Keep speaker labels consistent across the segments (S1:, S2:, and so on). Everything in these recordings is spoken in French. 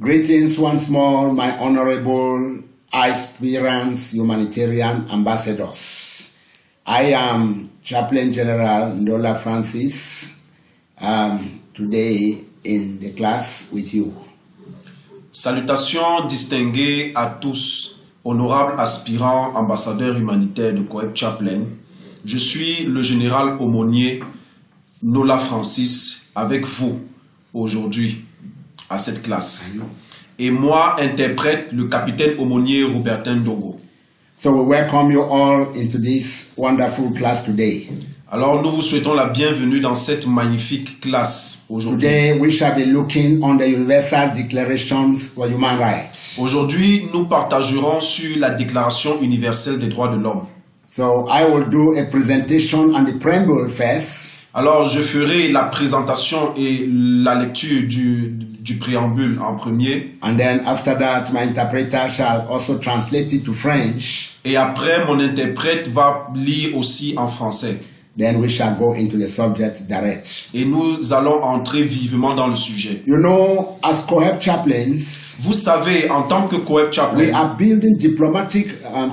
S1: Greetings once more, my honorable aspirants, humanitarian ambassadors. I am Chaplain General Ndola Francis, today in the class with you.
S2: Salutations distinguées à tous, honorables aspirants ambassadeurs humanitaires de Coep Chaplain. Je suis le général aumônier Ndola Francis avec vous aujourd'hui à cette classe. Et moi, interprète le capitaine aumônier Robertin Dogo.
S1: So we welcome you all into this wonderful class today.
S2: Alors nous vous souhaitons la bienvenue dans cette magnifique classe aujourd'hui.
S1: Today we shall be looking on the Universal Declarations for Human Rights.
S2: Aujourd'hui, nous partagerons sur la Déclaration universelle des droits de l'homme.
S1: So I will do a presentation on the preamble first.
S2: Alors, je ferai la présentation et la lecture du préambule en premier.
S1: And then after that, my interpreter shall also translate it to French.
S2: Et après, mon interprète va lire aussi en français.
S1: Then we shall go into the subject direct.
S2: Et nous allons entrer vivement dans le sujet.
S1: You know, as Coep chaplains,
S2: vous savez, en tant que Coep Chaplain,
S1: we are building diplomatic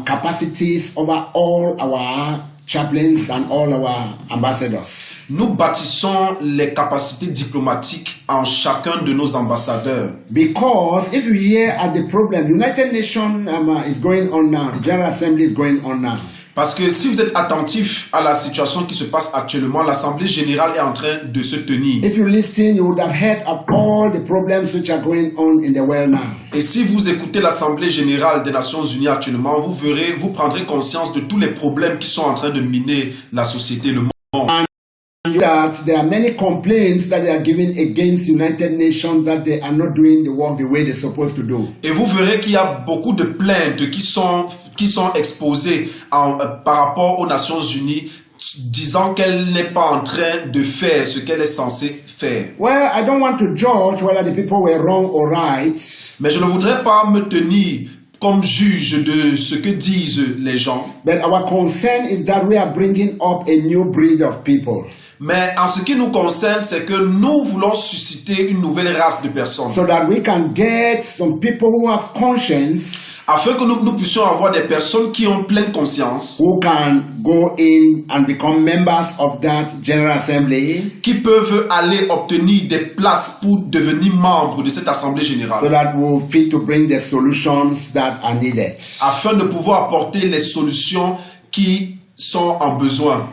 S1: capacities over all our chaplains and all our ambassadors.
S2: Nous bâtissons les capacités diplomatiques en chacun de nos ambassadeurs.
S1: Because if you hear at the problem, United Nations is going on now, the General Assembly is going on now.
S2: Parce que si vous êtes attentif à la situation qui se passe actuellement, l'Assemblée générale est en train de se tenir.
S1: If you listen, you would have heard of all the problems which are going on in the world now.
S2: Et si vous écoutez l'Assemblée générale des Nations Unies actuellement, vous prendrez conscience de tous les problèmes qui sont en train de miner la société, le monde.
S1: And that there are many complaints that they are giving against United Nations that they are not doing the work the way they're supposed to do.
S2: Et vous verrez qu'il y a beaucoup de plaintes qui sont exposées par rapport aux Nations Unies, disant qu'elle n'est pas en train de faire ce qu'elle est censée faire.
S1: Well, I don't want to judge whether the people were wrong or right.
S2: Mais je ne voudrais pas me tenir comme juge de ce que disent les gens.
S1: But our concern is that we are bringing up a new breed of people.
S2: Mais en ce qui nous concerne, c'est que nous voulons susciter une nouvelle race de personnes.
S1: So that we can get some people who have conscience.
S2: Afin que nous puissions avoir des personnes qui ont pleine conscience.
S1: Who can go in and become members of that General Assembly.
S2: Qui peuvent aller obtenir des places pour devenir membres de cette Assemblée générale.
S1: So that we'll fit to bring the solutions that are needed.
S2: Afin de pouvoir apporter les solutions qui sont en besoin.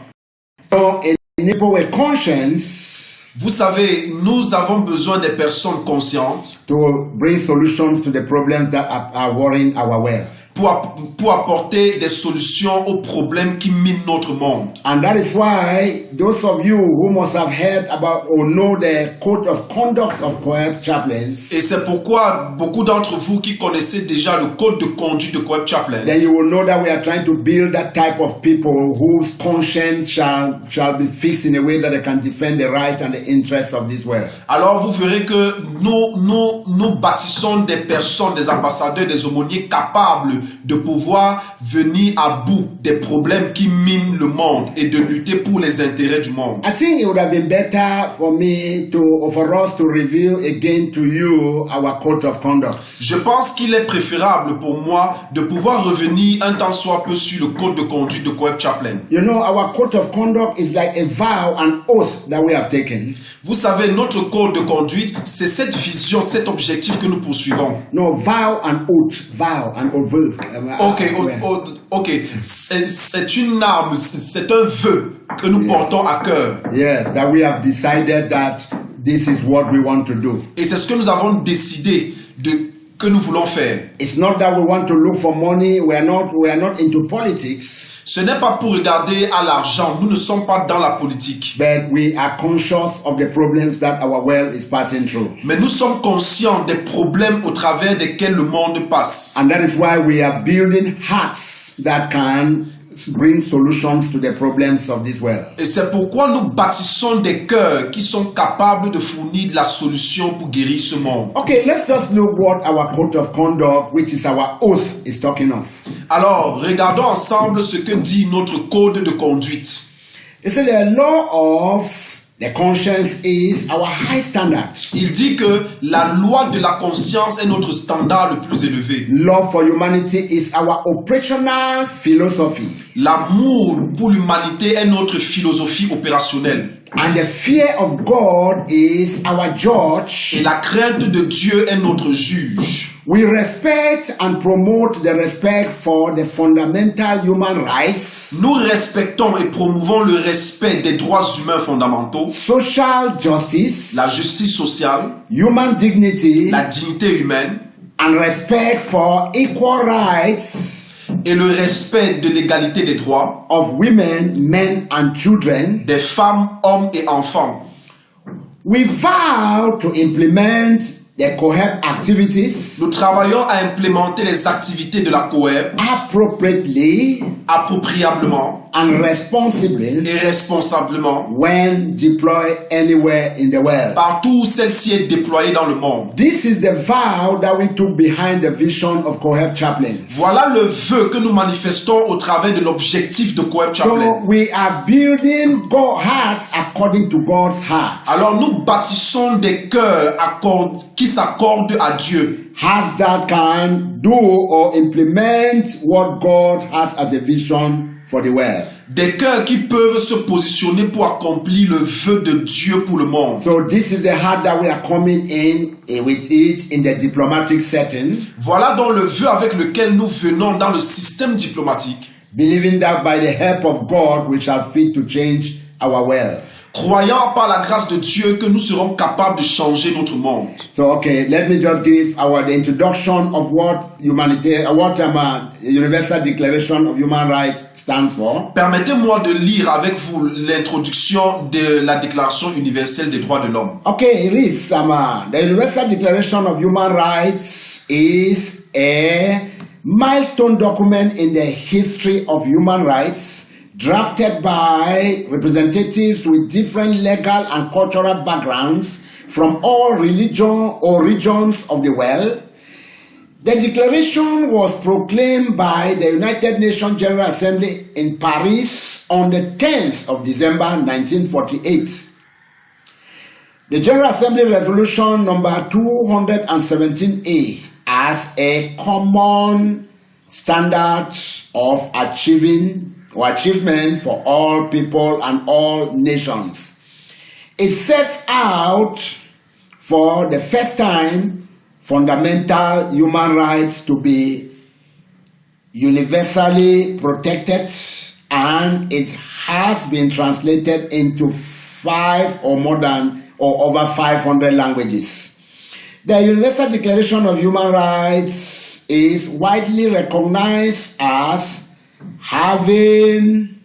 S1: So, people with conscience,
S2: vous savez, nous avons besoin des personnes conscientes
S1: to bring solutions to the problems that are worrying our world.
S2: Pour apporter des solutions aux problèmes qui minent notre monde.
S1: And that is why those of you who must have heard about or know the code of conduct of Coep chaplains.
S2: Et c'est pourquoi beaucoup d'entre vous qui connaissez déjà le code de conduite de Coep Chaplain.
S1: Then you will know that we are trying to build that type of people whose conscience shall be fixed in a way that they can defend the rights and the interests of this world.
S2: Alors vous verrez que nous bâtissons des personnes, des ambassadeurs, des aumôniers capables de pouvoir venir à bout des problèmes qui minent le monde et de lutter pour les intérêts du monde.
S1: I think it would have been better for us to reveal again to you our code of conduct.
S2: Je pense qu'il est préférable pour moi de pouvoir revenir un tant soit peu sur le code de conduite de Coep Chaplain.
S1: You know, our code of conduct is like a vow, an oath that we have taken.
S2: Vous savez, notre code de conduite, c'est cette vision, cet objectif que nous poursuivons.
S1: No, vow and oath.
S2: Ok. C'est une arme, c'est un vœu que nous portons à cœur.
S1: Yes, that we have decided that this is what we want to do.
S2: Et c'est ce que nous avons décidé que nous voulons faire.
S1: It's not that we want to look for money. We are not into politics.
S2: Ce n'est pas pour regarder à l'argent. Nous ne sommes pas dans la politique.
S1: But we are conscious of the problems that our world is passing through.
S2: Mais nous sommes conscients des problèmes au travers desquels le monde passe.
S1: And that is why we are building hearts that can bring solutions to the problems of this world.
S2: Et c'est pourquoi nous bâtissons des cœurs qui sont capables de fournir de la solution pour guérir ce monde.
S1: Okay, let's just look what our code of conduct, which is our oath, is talking of.
S2: Alors, regardons ensemble ce que dit notre code de conduite.
S1: It's a law of The conscience is our high standard.
S2: Il dit que la loi de la conscience est notre standard le plus élevé.
S1: Love for humanity is our operational philosophy.
S2: L'amour pour l'humanité est notre philosophie opérationnelle.
S1: And the fear of God is our judge.
S2: Et la crainte de Dieu est notre juge.
S1: We respect and promote the respect for the fundamental human rights,
S2: Nous respectons et promouvons le respect des droits humains fondamentaux,
S1: social justice,
S2: la justice sociale,
S1: human dignity,
S2: la dignité humaine
S1: and respect for equal rights
S2: et le respect de l'égalité des droits
S1: of women, men and children.
S2: des femmes, hommes et enfants.
S1: We vow to implement the COHEP activities
S2: Nous travaillons à implémenter les activités de la COHEP
S1: appropriately
S2: appropriablement
S1: and responsibly
S2: et responsablement
S1: when deployed anywhere in the world.
S2: partout où celle-ci est déployée dans le monde.
S1: This is the vow that we took behind the vision of COHEP chaplains.
S2: Voilà le vœu que nous manifestons au travers de l'objectif de COHEP
S1: So
S2: Chaplain.
S1: we are building God hearts according to God's heart.
S2: Alors nous bâtissons des cœurs qui s'accordent à Dieu.
S1: Hearts that can do or implement what God has as a vision for the world.
S2: Des cœurs qui peuvent se positionner pour accomplir le vœu de Dieu pour le monde.
S1: So this is the heart that we are coming in with it in the diplomatic setting,
S2: Voilà donc le vœu avec lequel nous venons dans le système diplomatique,
S1: believing that by the help of God we shall fit to change our world.
S2: croyant par la grâce de Dieu que nous serons capables de changer notre monde.
S1: So okay, let me just give the introduction of what Universal Declaration of Human Rights stands for.
S2: Permettez-moi de lire avec vous l'introduction de la Déclaration universelle des droits de l'homme.
S1: Okay, it is the Universal Declaration of Human Rights is a milestone document in the history of human rights, drafted by representatives with different legal and cultural backgrounds from all religions or regions of the world. The declaration was proclaimed by the United Nations General Assembly in Paris on the 10th of December 1948. The General Assembly Resolution number 217A as a common standard of achievement for all people and all nations. It sets out for the first time fundamental human rights to be universally protected, and it has been translated into over 500 languages. The Universal Declaration of Human Rights is widely recognized as having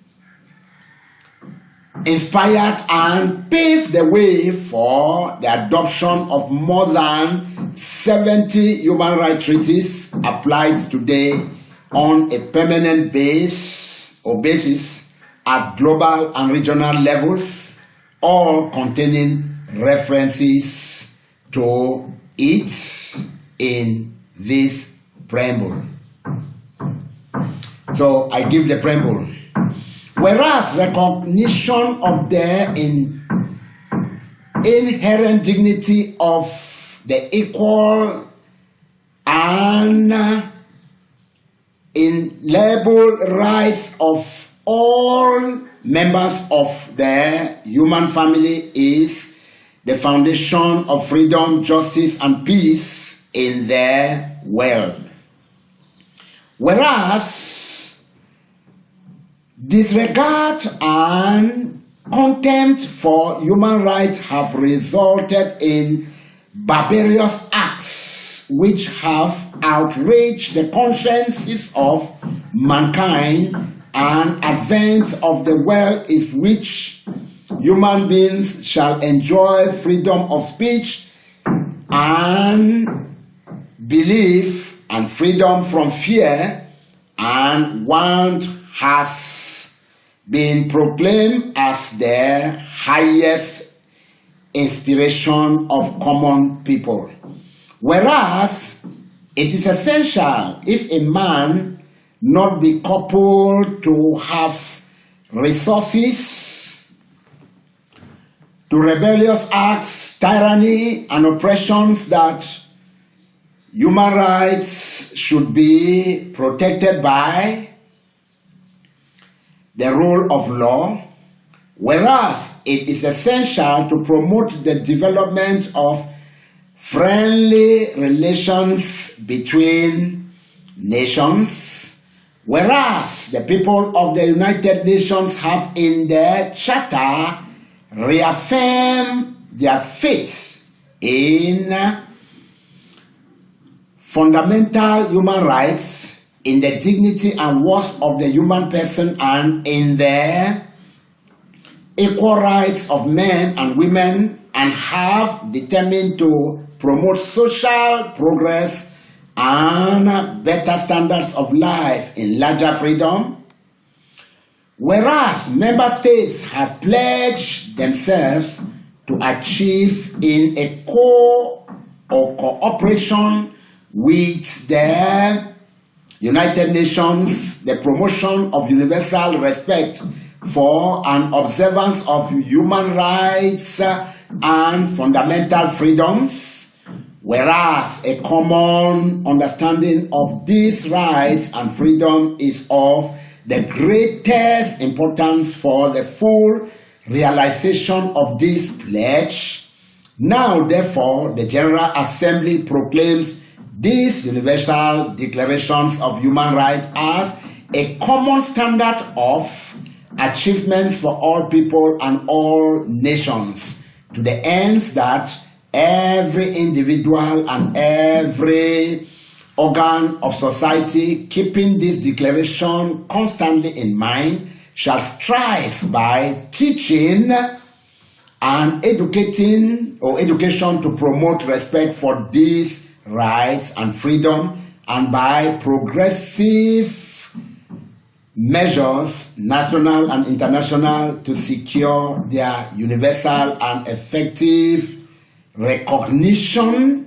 S1: inspired and paved the way for the adoption of more than 70 human rights treaties applied today on a permanent basis at global and regional levels, all containing references to it in this preamble. So I give the preamble. Whereas recognition of the inherent dignity of the equal and inalienable rights of all members of the human family is the foundation of freedom, justice, and peace in the world. Whereas disregard and contempt for human rights have resulted in barbarous acts which have outraged the consciences of mankind, and advance of the world is which human beings shall enjoy freedom of speech and belief and freedom from fear and want has been proclaimed as the highest inspiration of common people. Whereas it is essential, if a man not be coupled to have resources to rebellious acts, tyranny, and oppressions that human rights should be protected by the rule of law, whereas it is essential to promote the development of friendly relations between nations, whereas the people of the United Nations have in their charter reaffirmed their faith in fundamental human rights, in the dignity and worth of the human person, and in the equal rights of men and women, and have determined to promote social progress and better standards of life in larger freedom. Whereas member states have pledged themselves to achieve in a cooperation with the United Nations the promotion of universal respect for and observance of human rights and fundamental freedoms, whereas a common understanding of these rights and freedom is of the greatest importance for the full realization of this pledge. Now, therefore, the General Assembly proclaims these universal declarations of human rights as a common standard of achievements for all people and all nations, to the ends that every individual and every organ of society, keeping this declaration constantly in mind, shall strive by teaching and education to promote respect for these rights and freedom, and by progressive measures, national and international, to secure their universal and effective recognition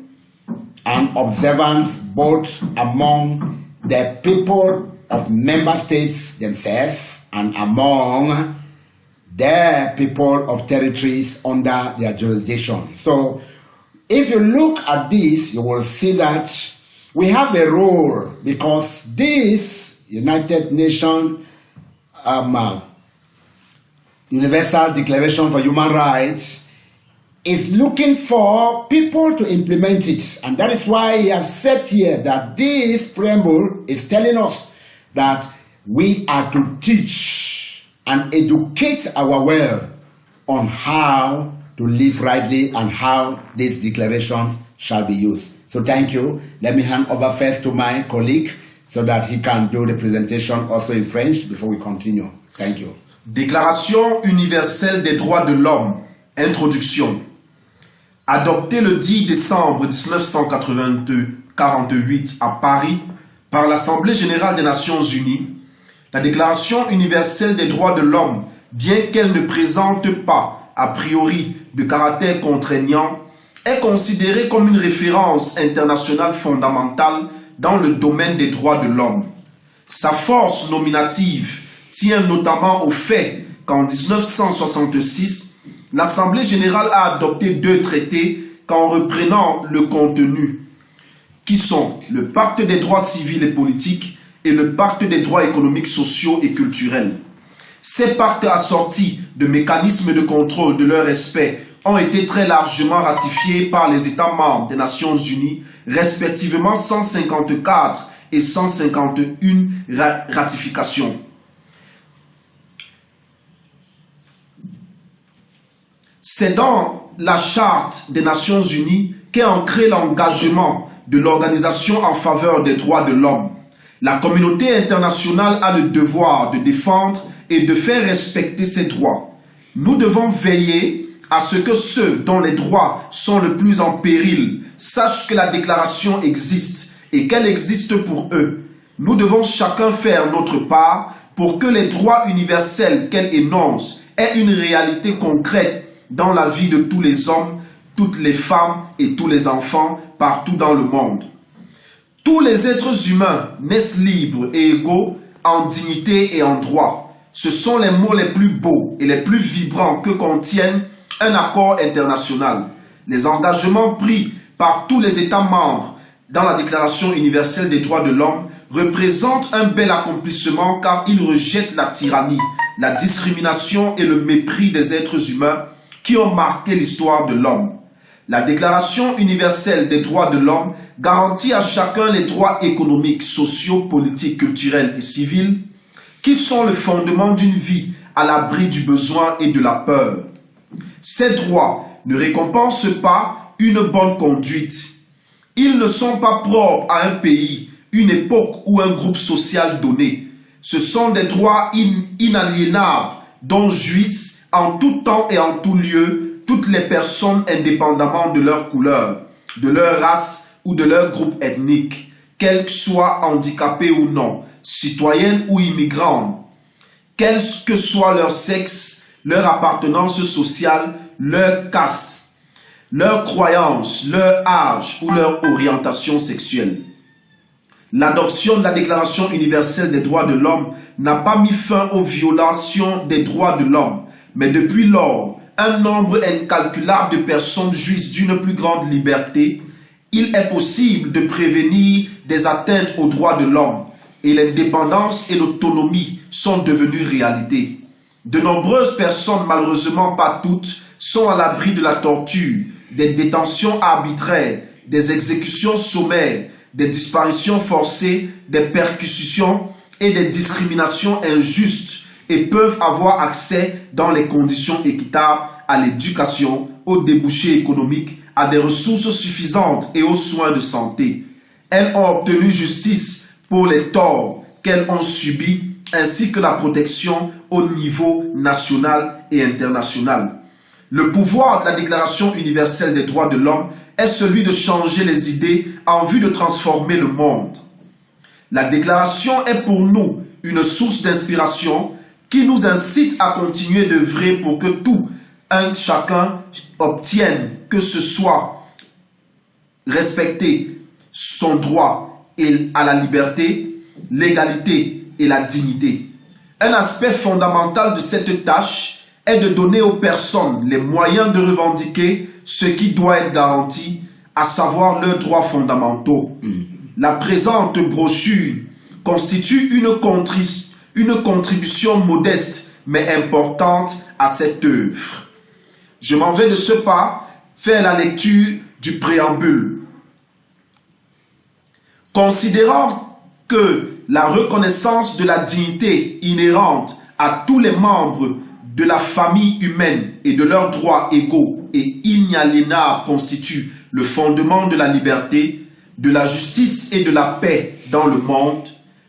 S1: and observance both among the people of member states themselves and among the people of territories under their jurisdiction. So if you look at this, you will see that we have a role, because this United Nations Universal Declaration for Human Rights is looking for people to implement it. And that is why he has said here that this preamble is telling us that we are to teach and educate our world on how to live rightly and how these declarations shall be used. So thank you. Let me hand over first to my colleague so that he can do the presentation also in French before we continue. Thank you.
S2: Déclaration universelle des droits de l'homme. Introduction. Adoptée le 10 décembre 1948 à Paris par l'Assemblée générale des Nations unies, la Déclaration universelle des droits de l'homme, bien qu'elle ne présente pas a priori de caractère contraignant, est considérée comme une référence internationale fondamentale dans le domaine des droits de l'homme. Sa force nominative tient notamment au fait qu'en 1966, l'Assemblée générale a adopté 2 traités qu'en reprenant le contenu, qui sont le Pacte des droits civils et politiques et le Pacte des droits économiques, sociaux et culturels. Ces pactes assortis de mécanismes de contrôle de leur respect ont été très largement ratifiés par les États membres des Nations Unies, respectivement 154 et 151 ratifications. C'est dans la Charte des Nations Unies qu'est ancré l'engagement de l'Organisation en faveur des droits de l'homme. La communauté internationale a le devoir de défendre et de faire respecter ses droits. Nous devons veiller à ce que ceux dont les droits sont le plus en péril sachent que la déclaration existe et qu'elle existe pour eux. Nous devons chacun faire notre part pour que les droits universels qu'elle énonce aient une réalité concrète dans la vie de tous les hommes, toutes les femmes et tous les enfants partout dans le monde. Tous les êtres humains naissent libres et égaux en dignité et en droit. Ce sont les mots les plus beaux et les plus vibrants que contiennent un accord international. Les engagements pris par tous les États membres dans la Déclaration universelle des droits de l'homme représentent un bel accomplissement car ils rejettent la tyrannie, la discrimination et le mépris des êtres humains qui ont marqué l'histoire de l'homme. La Déclaration universelle des droits de l'homme garantit à chacun les droits économiques, sociaux, politiques, culturels et civils qui sont le fondement d'une vie à l'abri du besoin et de la peur. Ces droits ne récompensent pas une bonne conduite. Ils ne sont pas propres à un pays, une époque ou un groupe social donné. Ce sont des droits inaliénables dont jouissent en tout temps et en tout lieu toutes les personnes indépendamment de leur couleur, de leur race ou de leur groupe ethnique, qu'elles soient handicapées ou non, citoyennes ou immigrantes, quel que soit leur sexe, leur appartenance sociale, leur caste, leur croyance, leur âge ou leur orientation sexuelle. L'adoption de la Déclaration universelle des droits de l'homme n'a pas mis fin aux violations des droits de l'homme, mais depuis lors, un nombre incalculable de personnes jouissent d'une plus grande liberté. Il est possible de prévenir des atteintes aux droits de l'homme et l'indépendance et l'autonomie sont devenues réalité. De nombreuses personnes, malheureusement pas toutes, sont à l'abri de la torture, des détentions arbitraires, des exécutions sommaires, des disparitions forcées, des persécutions et des discriminations injustes et peuvent avoir accès dans les conditions équitables à l'éducation, aux débouchés économiques, à des ressources suffisantes et aux soins de santé. Elles ont obtenu justice pour les torts qu'elles ont subis ainsi que la protection au niveau national et international. Le pouvoir de la Déclaration universelle des droits de l'homme est celui de changer les idées en vue de transformer le monde. La déclaration est pour nous une source d'inspiration qui nous incite à continuer d'œuvrer pour que tout un chacun obtienne, que ce soit respecter son droit à la liberté, l'égalité et la dignité. Un aspect fondamental de cette tâche est de donner aux personnes les moyens de revendiquer ce qui doit être garanti, à savoir leurs droits fondamentaux. La présente brochure constitue une contribution modeste mais importante à cette œuvre. Je m'en vais de ce pas faire la lecture du préambule. Considérant que la reconnaissance de la dignité inhérente à tous les membres de la famille humaine et de leurs droits égaux et inaliénables constitue le fondement de la liberté, de la justice et de la paix dans le monde,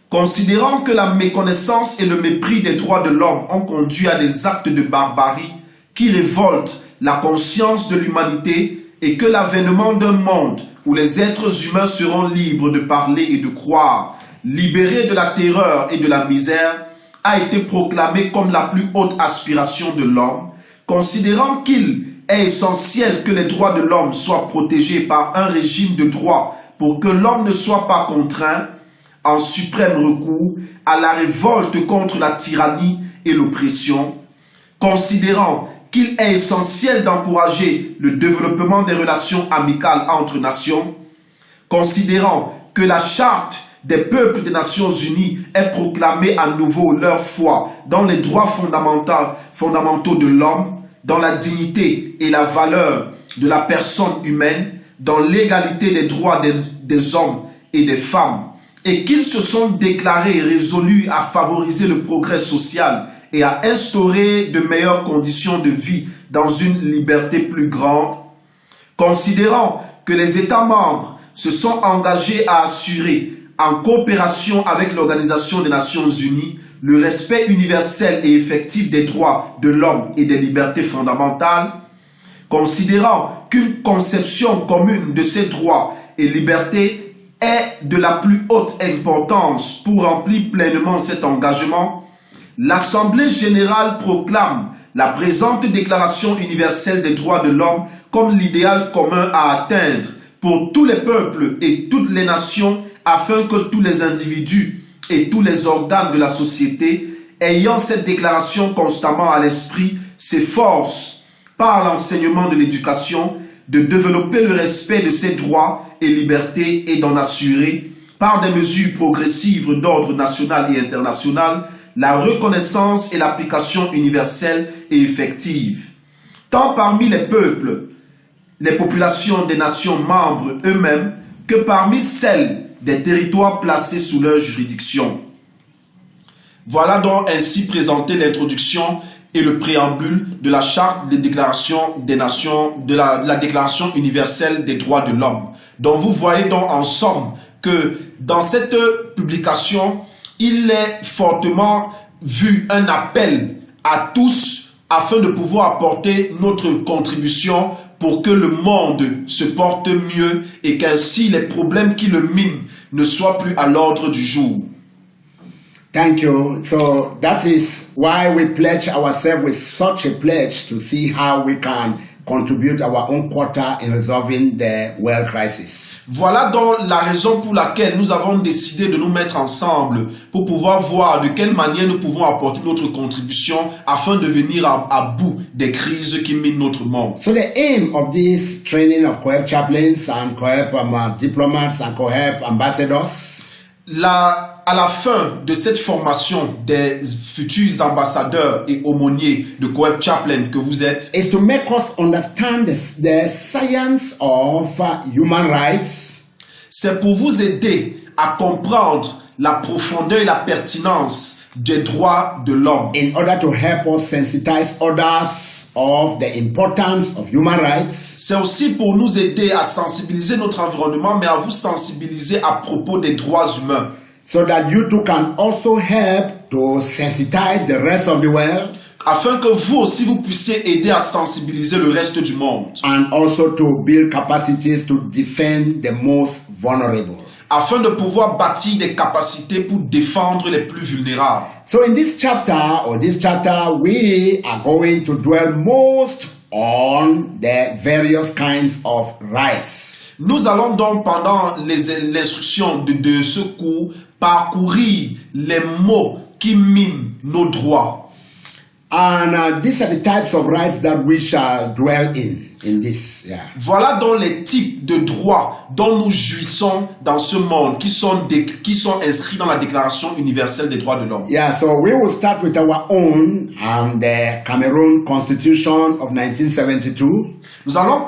S2: considérant que la méconnaissance et le mépris des droits de l'homme ont conduit à des actes de barbarie qui révoltent la conscience de l'humanité et que l'avènement d'un monde où les êtres humains seront libres de parler et de croire, libérés de la terreur et de la misère, a été proclamé comme la plus haute aspiration de l'homme, considérant qu'il est essentiel que les droits de l'homme soient protégés par un régime de droit pour que l'homme ne soit pas contraint, en suprême recours, à la révolte contre la tyrannie et l'oppression, considérant qu'il est essentiel d'encourager le développement des relations amicales entre nations, considérant que la charte des peuples des Nations Unies est proclamée à nouveau leur foi dans les droits fondamentaux de l'homme, dans la dignité et la valeur de la personne humaine, dans l'égalité des droits des hommes et des femmes, et qu'ils se sont déclarés résolus à favoriser le progrès social et à instaurer de meilleures conditions de vie dans une liberté plus grande, considérant que les États membres se sont engagés à assurer, en coopération avec l'Organisation des Nations Unies, le respect universel et effectif des droits de l'homme et des libertés fondamentales, considérant qu'une conception commune de ces droits et libertés est de la plus haute importance pour remplir pleinement cet engagement, l'Assemblée générale proclame la présente Déclaration universelle des droits de l'homme comme l'idéal commun à atteindre pour tous les peuples et toutes les nations afin que tous les individus et tous les organes de la société ayant cette déclaration constamment à l'esprit s'efforcent par l'enseignement de l'éducation, de développer le respect de ses droits et libertés et d'en assurer, par des mesures progressives d'ordre national et international, la reconnaissance et l'application universelle et effective, tant parmi les peuples, les populations des nations membres eux-mêmes, que parmi celles des territoires placés sous leur juridiction. Voilà donc ainsi présenté l'introduction et le préambule de la Charte des déclarations des nations, de la Déclaration universelle des droits de l'homme. Donc vous voyez donc en somme que dans cette publication, il est fortement vu un appel à tous afin de pouvoir apporter notre contribution pour que le monde se porte mieux et qu'ainsi les problèmes qui le minent ne soient plus à l'ordre du jour.
S1: Thank you. So that is why we pledge ourselves with such a pledge to see how we can contribute our own quota in resolving the world crisis.
S2: Voilà donc la raison pour laquelle nous avons décidé de nous mettre ensemble pour pouvoir voir de quelle manière nous pouvons apporter notre contribution afin de venir à bout des crises qui minent notre monde.
S1: So the aim of this training of COEP chaplains and COEP diplomats and COEP ambassadors
S2: À la fin de cette formation des futurs ambassadeurs et aumôniers de COEP Chaplain que vous êtes,
S1: is to make us understand the science of human rights.
S2: C'est pour vous aider à comprendre la profondeur et la pertinence des droits de l'homme.
S1: In order to help us sensitize others of the importance of human rights.
S2: C'est aussi pour nous aider à sensibiliser notre environnement, mais à vous sensibiliser à propos des droits humains.
S1: So that you too can also help to sensitize the rest of the world.
S2: Afin que vous aussi vous puissiez aider à sensibiliser le reste du monde.
S1: And also to build capacities to defend the most vulnerable.
S2: Afin de pouvoir bâtir des capacités pour défendre les plus vulnérables.
S1: So in this chapter, we are going to dwell most on the various kinds of rights.
S2: Nous allons donc pendant l'instruction de ce cours parcourir les mots qui minent nos droits.
S1: And these are the types of rights that we shall dwell in this. Yeah.
S2: Voilà donc les types de droits dont nous jouissons dans ce monde qui sont inscrits dans la Déclaration universelle des droits de l'homme.
S1: Yeah, so we will start with our own the Cameroon Constitution of 1972.
S2: Nous allons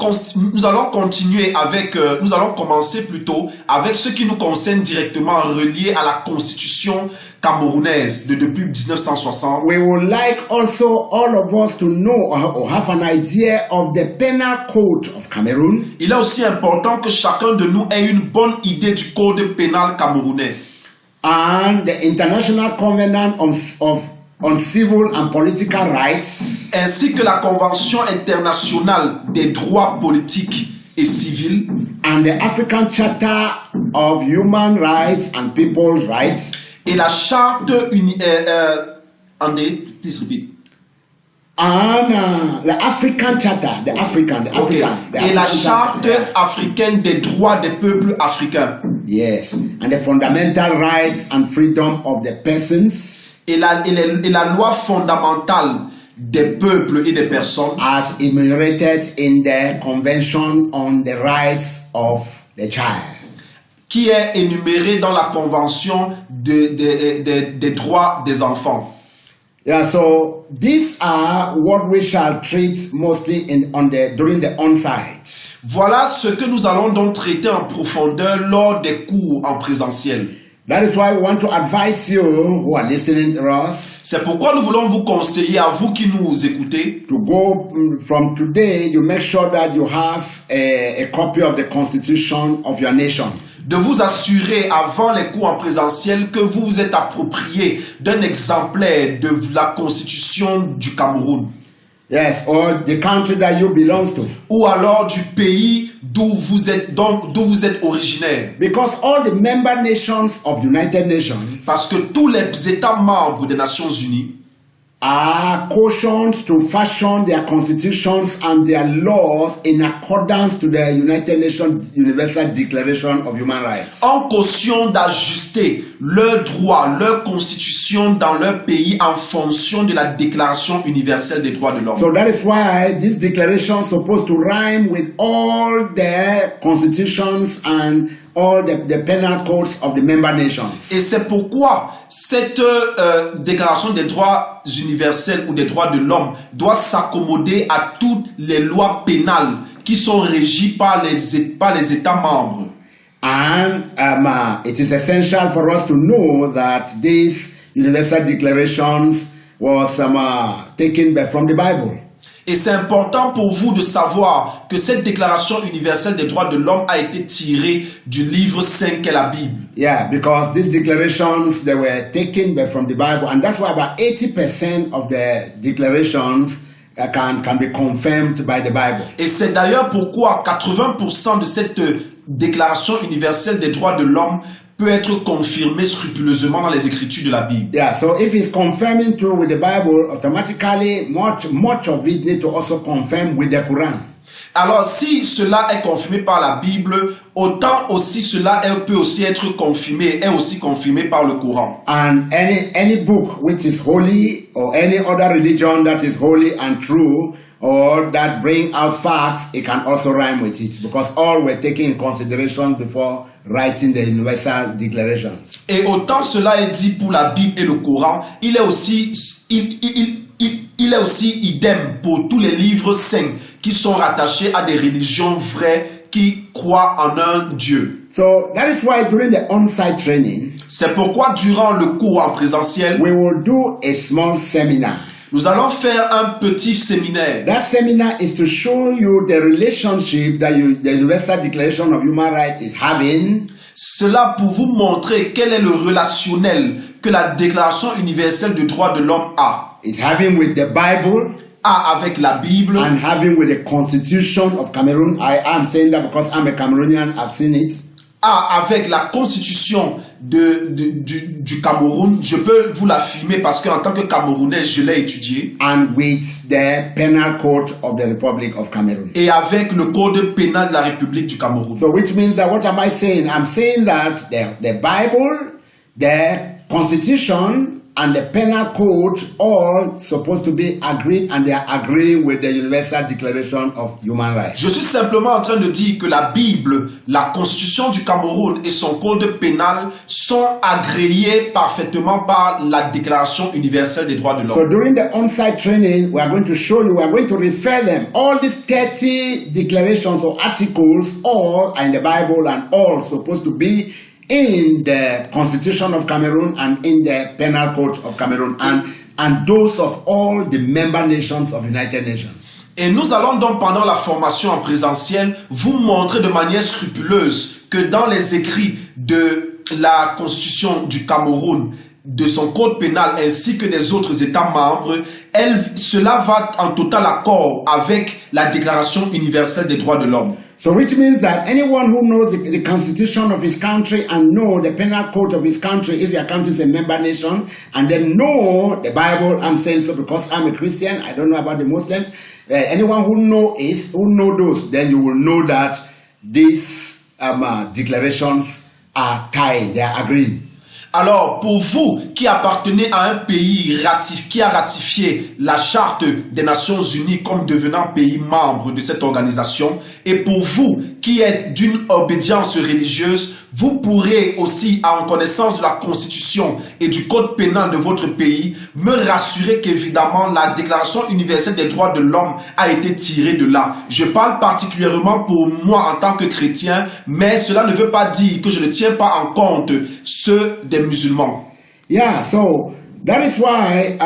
S2: commencer plutôt avec ce qui nous concerne directement relié à la Constitution camerounaise depuis 1960.
S1: We would like also all of us to know or have an idea of the penal code of Cameroon.
S2: Il est aussi important que chacun de nous ait une bonne idée du code pénal camerounais.
S1: And the International Covenant on Civil and Political Rights.
S2: Ainsi que la Convention internationale des droits politiques et civils.
S1: And the African Charter of Human Rights and People's Rights.
S2: Et la charte please repeat.
S1: And the African Charter,
S2: et la charte africaine des droits des peuples africains.
S1: Yes, and the fundamental rights and freedom of the persons.
S2: Et la loi fondamentale des peuples et des personnes.
S1: As enumerated in the Convention on the Rights of the Child.
S2: Qui est énumérée dans la Convention des droits des enfants.
S1: Yeah, so these are what we shall treat mostly during the on-site.
S2: Voilà ce que nous allons donc traiter en profondeur lors des cours en présentiel.
S1: That is why we want to advise you who are listening to us.
S2: C'est pourquoi nous voulons vous conseiller à vous qui nous écoutez.
S1: To go from today, you make sure that you have a copy of the Constitution of your nation.
S2: De vous assurer avant les cours en présentiel que vous vous êtes approprié d'un exemplaire de la Constitution du Cameroun.
S1: Yes, or the country that you belong to.
S2: Ou alors du pays d'où vous êtes originaire.
S1: Because all the member nations of United Nations.
S2: Parce que tous les États membres des Nations Unies.
S1: are cautioned to fashion their constitutions and their laws in accordance to the United Nations Universal Declaration of Human Rights.
S2: En caution d'ajuster leurs droits, leur constitution dans leur pays en fonction de la Déclaration universelle des droits de l'homme.
S1: So that is why this declaration is supposed to rhyme with all the constitutions and all the penal codes of the member nations.
S2: Et c'est pourquoi cette déclaration des droits universels ou des droits de l'homme doit s'accommoder à toutes les lois pénales qui sont régies par les États membres.
S1: And it is essential for us to know that these universal declarations was taken from the Bible.
S2: Et c'est important pour vous de savoir que cette déclaration universelle des droits de l'homme a été tirée du livre saint qu'est la Bible.
S1: Yeah, because these declarations, they were taken from the Bible, and that's why about 80% of the declarations can be confirmed by the Bible.
S2: Et c'est d'ailleurs pourquoi 80% de cette déclaration universelle des droits de l'homme peut être confirmé scrupuleusement dans les écritures de la Bible.
S1: Yeah, so if it's confirming true with the Bible, automatically much of it need to also confirm with the Quran.
S2: Alors si cela est confirmé par la Bible, autant aussi cela peut aussi être confirmé, est aussi confirmé par le Coran.
S1: And any book which is holy, or any other religion that is holy and true, or that bring out facts, it can also rhyme with it, because all were taken in consideration before writing the universal declarations.
S2: Et autant cela est dit pour la Bible et le Coran, il est aussi idem pour tous les livres saints qui sont rattachés à des religions vraies qui croient en un Dieu.
S1: So that is why during the on-site training,
S2: c'est pourquoi durant le cours en présentiel,
S1: we will do a small seminar.
S2: Nous allons faire un petit séminaire.
S1: That seminar is to show you the relationship that the Universal Declaration of Human Rights is having.
S2: Cela pour vous montrer quel est le relationnel que la Déclaration universelle des droits de l'homme a.
S1: It's having with the Bible.
S2: Avec la Bible.
S1: And having with the Constitution of Cameroon. I am saying that because I'm a Cameroonian, I've seen it.
S2: Avec la constitution du Cameroun, je peux vous l'affirmer parce qu'en tant que Camerounais, je l'ai étudié.
S1: And with the penal code of the Republic of Cameroon.
S2: Et avec le code pénal de la République du Cameroun.
S1: So which means that what am I saying? I'm saying that the Bible, the Constitution, and the penal code all supposed to be agreed, and they are agreeing with the Universal Declaration of Human Rights.
S2: Je suis simplement en train de dire que la Bible, la Constitution du Cameroun et son code pénal sont agréés parfaitement par la Déclaration universelle des droits de l'homme.
S1: So during the on-site training, we are going to show you, we are going to refer them. All these 30 declarations or articles, all are in the Bible and all supposed to be in the Constitution of Cameroon and in the Penal Code of Cameroon and those of all the member nations of United Nations.
S2: Et nous allons donc pendant la formation en présentiel vous montrer de manière scrupuleuse que dans les écrits de la Constitution du Cameroun, de son code pénal ainsi que des autres États membres, cela va en total accord avec la Déclaration universelle des droits de l'homme.
S1: So which means that anyone who knows the constitution of his country and know the penal code of his country, if your country is a member nation, and then know the Bible, I'm saying so because I'm a Christian, I don't know about the Muslims, anyone who know those, then you will know that these declarations are tied, they are agreed.
S2: Alors, pour vous qui appartenez à un pays qui a ratifié la Charte des Nations Unies comme devenant pays membre de cette organisation, et pour vous qui êtes d'une obédience religieuse, vous pourrez aussi, en connaissance de la Constitution et du Code pénal de votre pays, me rassurer qu'évidemment la Déclaration universelle des droits de l'homme a été tirée de là. Je parle particulièrement pour moi en tant que chrétien, mais cela ne veut pas dire que je ne tiens pas en compte ceux des musulmans.
S1: Yeah, so that is why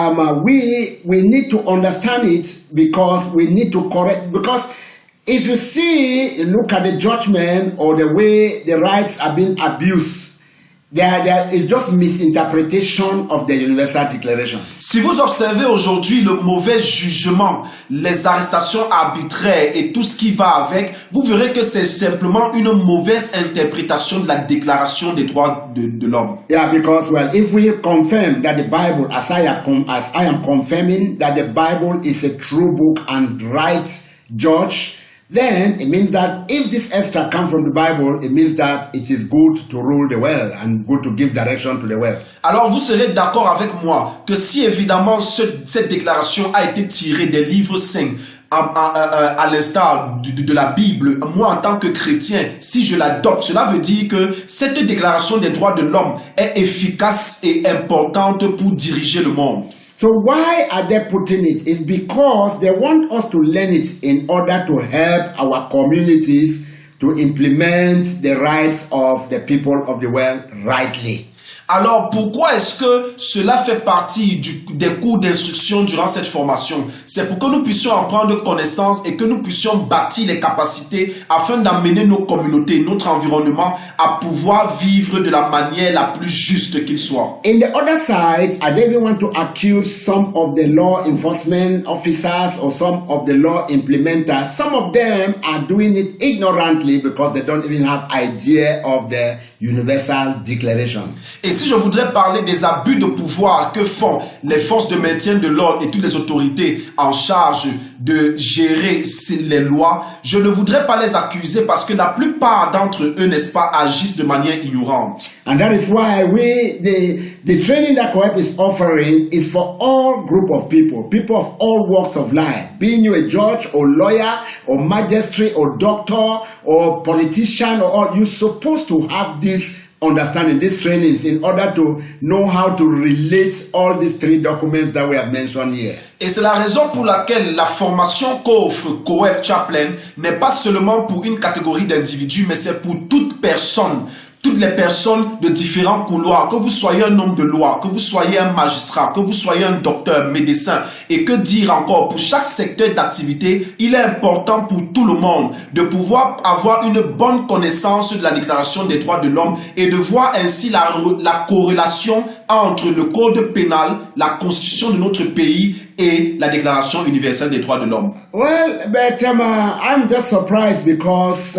S1: we need to understand it, because we need to correct, because if you look at the judgment or the way the rights are being abused, there is just misinterpretation of the Universal Declaration.
S2: Si vous observez aujourd'hui le mauvais jugement, les arrestations arbitraires et tout ce qui va avec, vous verrez que c'est simplement une mauvaise interprétation de la Déclaration des droits de l'homme.
S1: Yeah, because if we confirm that the Bible, as I am confirming that the Bible is a true book and right judge, then it means that if this extra comes from the Bible, it means that it is good to rule the world and good to give direction to the world.
S2: Alors vous serez d'accord avec moi que si évidemment cette déclaration a été tirée des livres saints, à l'instar de la Bible, moi en tant que chrétien, si je l'adopte, cela veut dire que cette déclaration des droits de l'homme est efficace et importante pour diriger le monde.
S1: So why are they putting it? It's because they want us to learn it in order to help our communities to implement the rights of the people of the world rightly.
S2: Alors, pourquoi est-ce que cela fait partie des cours d'instruction durant cette formation? C'est pour que nous puissions en prendre connaissance et que nous puissions bâtir les capacités afin d'amener nos communautés, notre environnement à pouvoir vivre de la manière la plus juste qu'il soit.
S1: In the other side, I don't even want to accuse some of the law enforcement officers or some of the law implementers. Some of them are doing it ignorantly because they don't even have idea of the Universal Declaration.
S2: Et si je voudrais parler des abus de pouvoir que font les forces de maintien de l'ordre et toutes les autorités en charge de gérer les lois, je ne voudrais pas les accuser parce que la plupart d'entre eux, n'est-ce pas, agissent de manière ignorante.
S1: And that is why the training that COEP is offering is for all group of people of all walks of life. Being you a judge or lawyer or magistrate or doctor or politician or all, you're supposed to have this understanding, these trainings in order to know how to relate all these three documents that we have mentioned here.
S2: Et c'est la raison pour laquelle la formation qu'offre COEP Chaplain n'est pas seulement pour une catégorie d'individus, mais c'est pour toute personne. Toutes les personnes de différents couloirs, que vous soyez un homme de loi, que vous soyez un magistrat, que vous soyez un docteur, médecin, et que dire encore, pour chaque secteur d'activité, il est important pour tout le monde de pouvoir avoir une bonne connaissance de la Déclaration des droits de l'homme et de voir ainsi la corrélation entre le code pénal, la constitution de notre pays et la Déclaration universelle des droits de l'homme.
S1: Well, but I'm just surprised because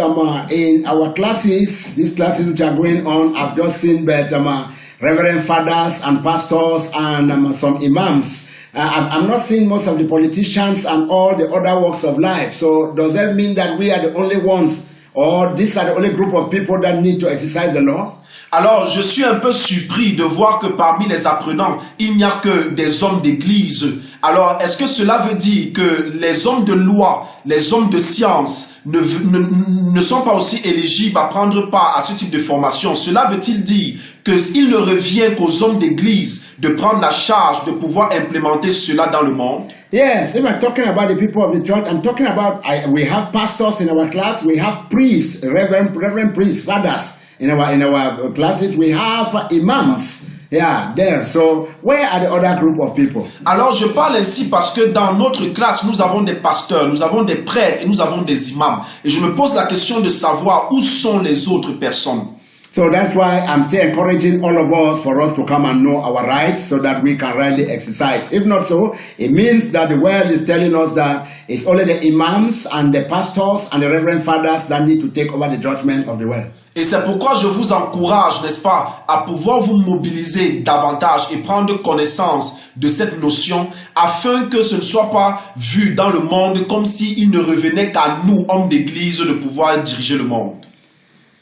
S1: in our classes, these classes which are going on, I've just seen reverend fathers and pastors and some imams. I'm not seeing most of the politicians and all the other walks of life. So does that mean that we are the only ones, or these are the only group of people that need to exercise the law?
S2: Alors, je suis un peu surpris de voir que parmi les apprenants, il n'y a que des hommes d'église. Alors, est-ce que cela veut dire que les hommes de loi, les hommes de science ne sont pas aussi éligibles à prendre part à ce type de formation? Cela veut-il dire qu'il ne revient qu'aux hommes d'église de prendre la charge de pouvoir implémenter cela dans le monde?
S1: Yes, if I'm talking about the people of the church, I'm talking about, we have pastors in our class, we have priests, reverend priests, fathers. In our classes, we have imams. Yeah, there. So, where are the other group of people?
S2: Alors, je parle ainsi parce que dans notre classe, nous avons des pasteurs, nous avons des prêtres et nous avons des imams. Et je me pose la question de savoir où sont les autres personnes.
S1: So that's why I'm still encouraging all of us for us to come and know our rights so that we can rightly exercise. If not so, it means that the world is telling us that it's only the imams and the pastors and the reverend fathers that need to take over the judgment of the world.
S2: Et c'est pourquoi je vous encourage, n'est-ce pas, à pouvoir vous mobiliser davantage et prendre connaissance de cette notion afin que ce ne soit pas vu dans le monde comme s'il ne revenait qu'à nous, hommes d'église, de pouvoir diriger le monde.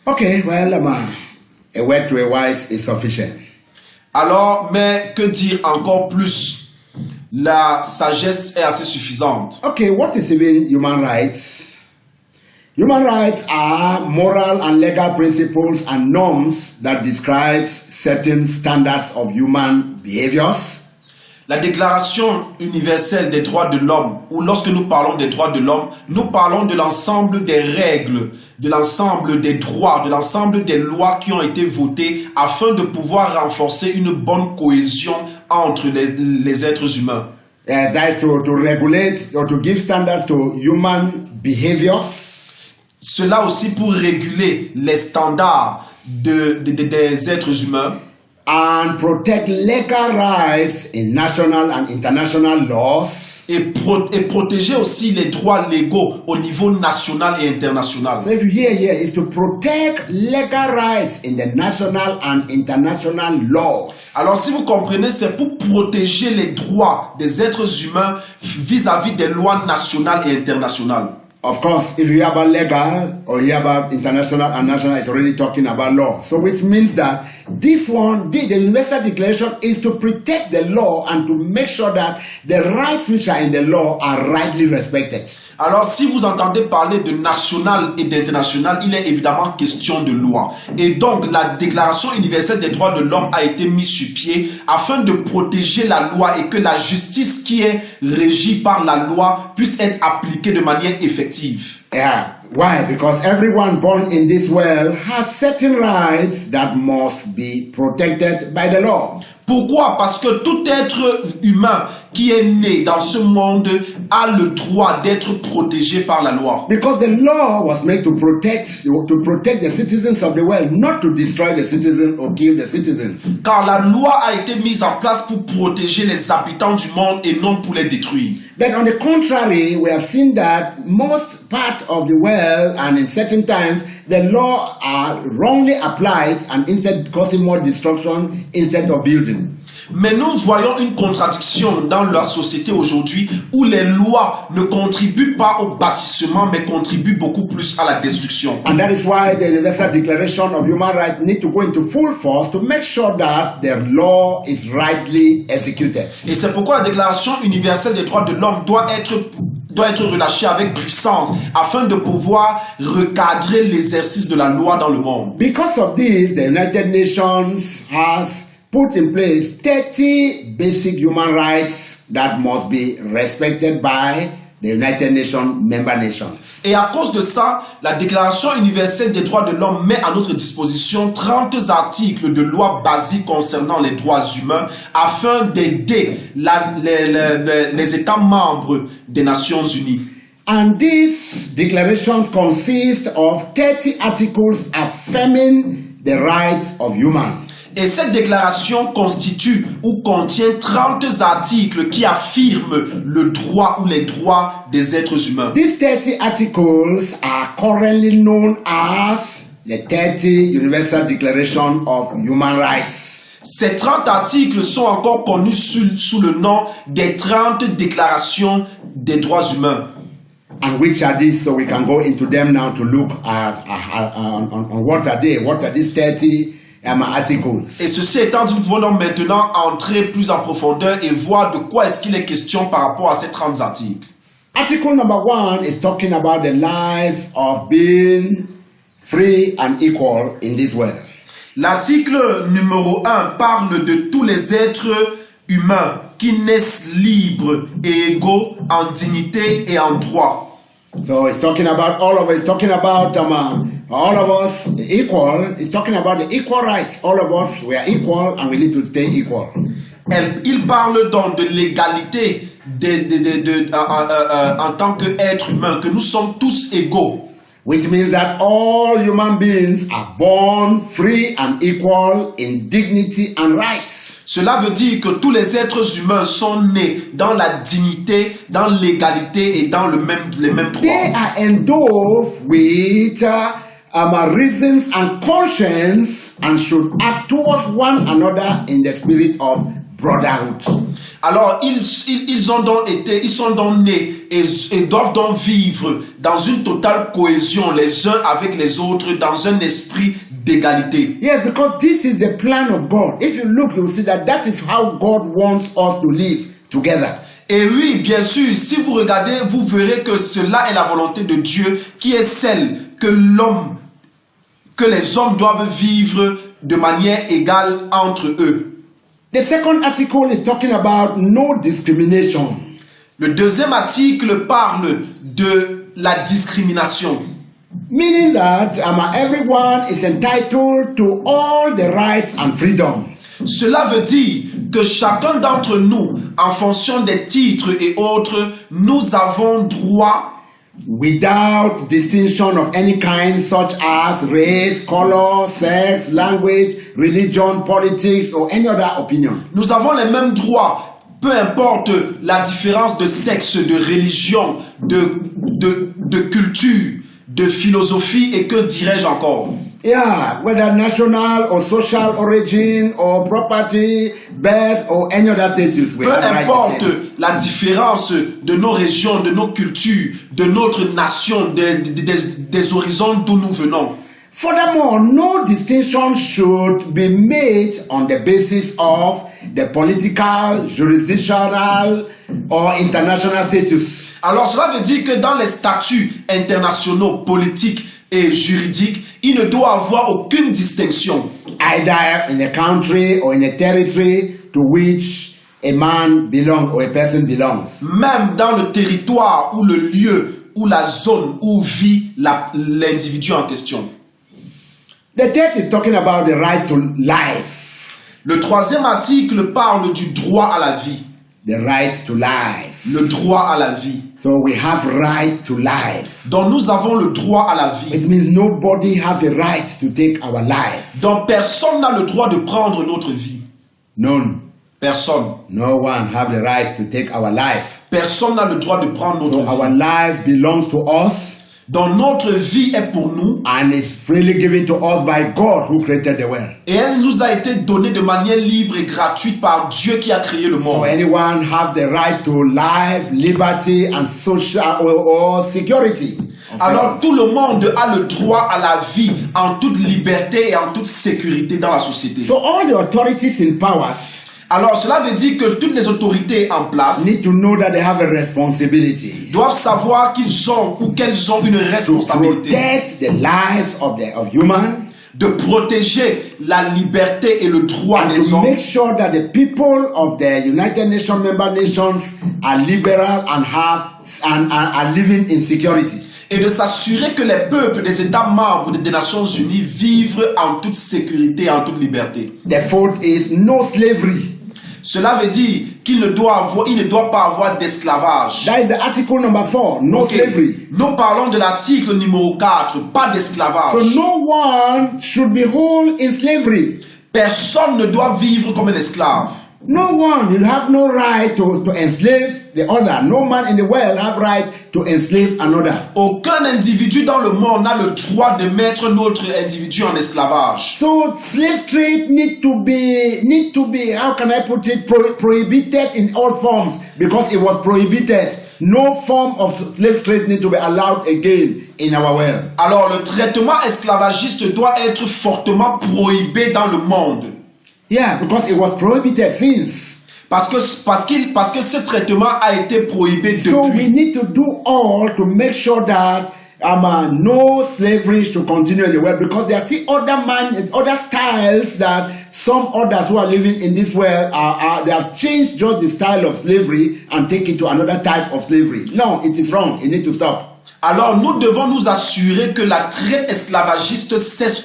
S1: Okay, well, a word to a wise is sufficient.
S2: Alors, mais que dire encore plus? La sagesse est assez suffisante.
S1: Okay, what is even human rights? Human rights are moral and legal principles and norms that describe certain standards of human behaviors.
S2: La Déclaration universelle des droits de l'homme, ou lorsque nous parlons des droits de l'homme, nous parlons de l'ensemble des règles, de l'ensemble des droits, de l'ensemble des lois qui ont été votées afin de pouvoir renforcer une bonne cohésion entre les êtres humains.
S1: That is to regulate or to give standards to human behaviors.
S2: Cela aussi pour réguler les standards des êtres humains
S1: and protect legal rights in national and international laws.
S2: et protéger aussi les droits légaux au niveau national et international.
S1: So if you hear here, is to protect legal rights in the national and international laws.
S2: Alors si vous comprenez, c'est pour protéger les droits des êtres humains vis-à-vis des lois nationales et internationales.
S1: Of course, if you hear about legal or you hear about international and national, it's already talking about law. So which means that this one, the Universal Declaration is to protect the law and to make sure that the rights which are in the law are rightly respected.
S2: Alors, si vous entendez parler de national et d'international, il est évidemment question de loi. Et donc, la Déclaration universelle des droits de l'homme a été mise sur pied afin de protéger la loi et que la justice qui est régie par la loi puisse être appliquée de manière effective.
S1: Yeah. Why? Because everyone born in this world has certain rights that must be protected by the law.
S2: Pourquoi? Parce que tout être humain qui est né dans ce monde a le droit d'être protégé par la loi.
S1: Because the law was made to protect the citizens of the world, not to destroy the citizens or kill the citizens.
S2: Car la loi a été mise en place pour protéger les habitants du monde et non pour les détruire.
S1: But on the contrary, we have seen that most part of the world and in certain times, the law are wrongly applied and instead causing more destruction instead of building.
S2: Mais nous voyons une contradiction dans la société aujourd'hui où les lois ne contribuent pas au bâtissement mais contribuent beaucoup plus à la destruction.
S1: And that is why the Universal Declaration of Human Rights need to go into full force to make sure that the law is rightly executed.
S2: Et c'est pourquoi la Déclaration universelle des droits de l'homme doit être relâchée avec puissance afin de pouvoir recadrer l'exercice de la loi dans le monde.
S1: Because of this, the United Nations has put in place 30 basic human rights that must be respected by the United Nations member nations.
S2: Et à cause de ça, la Déclaration universelle des droits de l'homme met à notre disposition 30 articles de loi basiques concernant les droits humains afin d'aider les États membres des Nations Unies.
S1: And these declarations consist of 30 articles affirming the rights of humans.
S2: Et cette déclaration constitue ou contient 30 articles qui affirment le droit ou les droits des êtres humains.
S1: These 30 articles are currently known as the 30 Universal Declaration of Human Rights.
S2: Ces 30 articles sont encore connus sous le nom des 30 déclarations des droits humains.
S1: And which are these? So we can go into them now to look at on what are they? What are these 30 articles?
S2: Et ceci étant dit, nous pouvons donc maintenant entrer plus en profondeur et voir de quoi est-ce qu'il est question par rapport à ces 30 articles.
S1: Article number 1 is talking about the life of being free and equal in this world.
S2: L'article numéro 1 parle de tous les êtres humains qui naissent libres et égaux en dignité et en droit.
S1: So it's talking about all of us. It's talking about all of us equal. It's talking about the equal rights. All of us, we are equal and we need to stay equal.
S2: Il parle donc de l'égalité en tant qu'être humain, que nous sommes tous égaux.
S1: Which means that all human beings are born free and equal in dignity and rights.
S2: Cela veut dire que tous les êtres humains sont nés dans la dignité, dans l'égalité et dans les mêmes droits.
S1: They are endowed with reasons and conscience and should act towards one another in the spirit of brotherhood.
S2: Alors, ils sont donc nés et doivent donc vivre dans une totale cohésion les uns avec les autres dans un esprit d'égalité.
S1: Yes, because this is the plan of God. If you look, you will see that that is how God wants us to live together.
S2: Et oui, bien sûr, si vous regardez, vous verrez que cela est la volonté de Dieu qui est celle que les hommes doivent vivre de manière égale entre eux.
S1: The second article is talking about no discrimination.
S2: Le deuxième article parle de la discrimination.
S1: Meaning that everyone is entitled to all the rights and freedoms.
S2: Cela veut dire que chacun d'entre nous, en fonction des titres et autres, nous avons droit
S1: without distinction of any kind, such as race, color, sex, language, religion, politics, or any other opinion.
S2: Nous avons les mêmes droits, peu importe la différence de sexe, de religion, de culture, de philosophie et que dirais-je encore.
S1: Yeah, whether national or social origin or property, birth or any other status.
S2: Peu importe la différence de nos régions, de nos cultures, de notre nation, des horizons d'où nous venons.
S1: Furthermore, no distinction should be made on the basis of the political, jurisdictional or international status.
S2: Alors cela veut dire que dans les statuts internationaux, politiques et juridiques, il ne doit avoir aucune distinction.
S1: Either in a country or in a territory to which a man belongs or a person belongs.
S2: Même dans le territoire ou le lieu ou la zone où vit l'individu en question.
S1: The text is talking about the right to life.
S2: Le troisième article parle du droit à la vie.
S1: The right to life.
S2: Le droit à la vie.
S1: So we have right to life.
S2: Donc nous avons le droit à la vie.
S1: It means nobody have a right to take our life.
S2: Donc personne n'a le droit de prendre notre vie.
S1: None.
S2: Personne.
S1: No one have the right to take our life.
S2: Personne n'a le droit de prendre notre
S1: So
S2: vie.
S1: our life belongs to us.
S2: Donc notre vie est pour nous.
S1: And is freely given to us by God who created the world.
S2: Et elle nous a été donnée de manière libre et gratuite par Dieu qui a créé le
S1: So
S2: monde.
S1: anyone have the right to life, liberty and social or security.
S2: Alors tout le monde a le droit à la vie en toute liberté et en toute sécurité dans la société.
S1: So all the authorities in powers
S2: Alors cela veut dire que toutes les autorités en place
S1: need to know that they have a responsibility
S2: doivent savoir qu'ils ont ou qu'elles ont une
S1: to
S2: responsabilité
S1: protect the lives of human
S2: de protéger la liberté et le droit
S1: and
S2: des
S1: to
S2: hommes
S1: make sure that the people of the United Nations member nations are liberal and are living in security.
S2: et de s'assurer que les peuples des États membres des Nations Unies vivent en toute sécurité et en toute liberté.
S1: The fourth is no slavery.
S2: Cela veut dire qu'il ne doit pas avoir d'esclavage.
S1: That is the article number 4, no slavery.
S2: Nous parlons de l'article numéro 4, pas d'esclavage.
S1: So no one should be whole in slavery.
S2: Personne ne doit vivre comme un esclave.
S1: No one, you have no right to enslave the other. No man in the world have right to enslave another.
S2: Aucun individu dans le monde n'a le droit de mettre notre individu en esclavage.
S1: So slave trade need to be how can I put it, prohibited in all forms, because it was prohibited. No form of slave trade need to be allowed again in our world.
S2: Alors le traitement esclavagiste doit être fortement prohibé dans le monde.
S1: Yeah, because it was prohibited since.
S2: Parce que ce traitement a été prohibé
S1: So we
S2: depuis.
S1: need to do all to make sure that no slavery to continue in the world, because there are still other styles that some others who are living in this world they have changed just the style of slavery and take it to another type of slavery. No, it is wrong. It needs to stop.
S2: Alors nous devons nous assurer que la traite esclavagiste cesse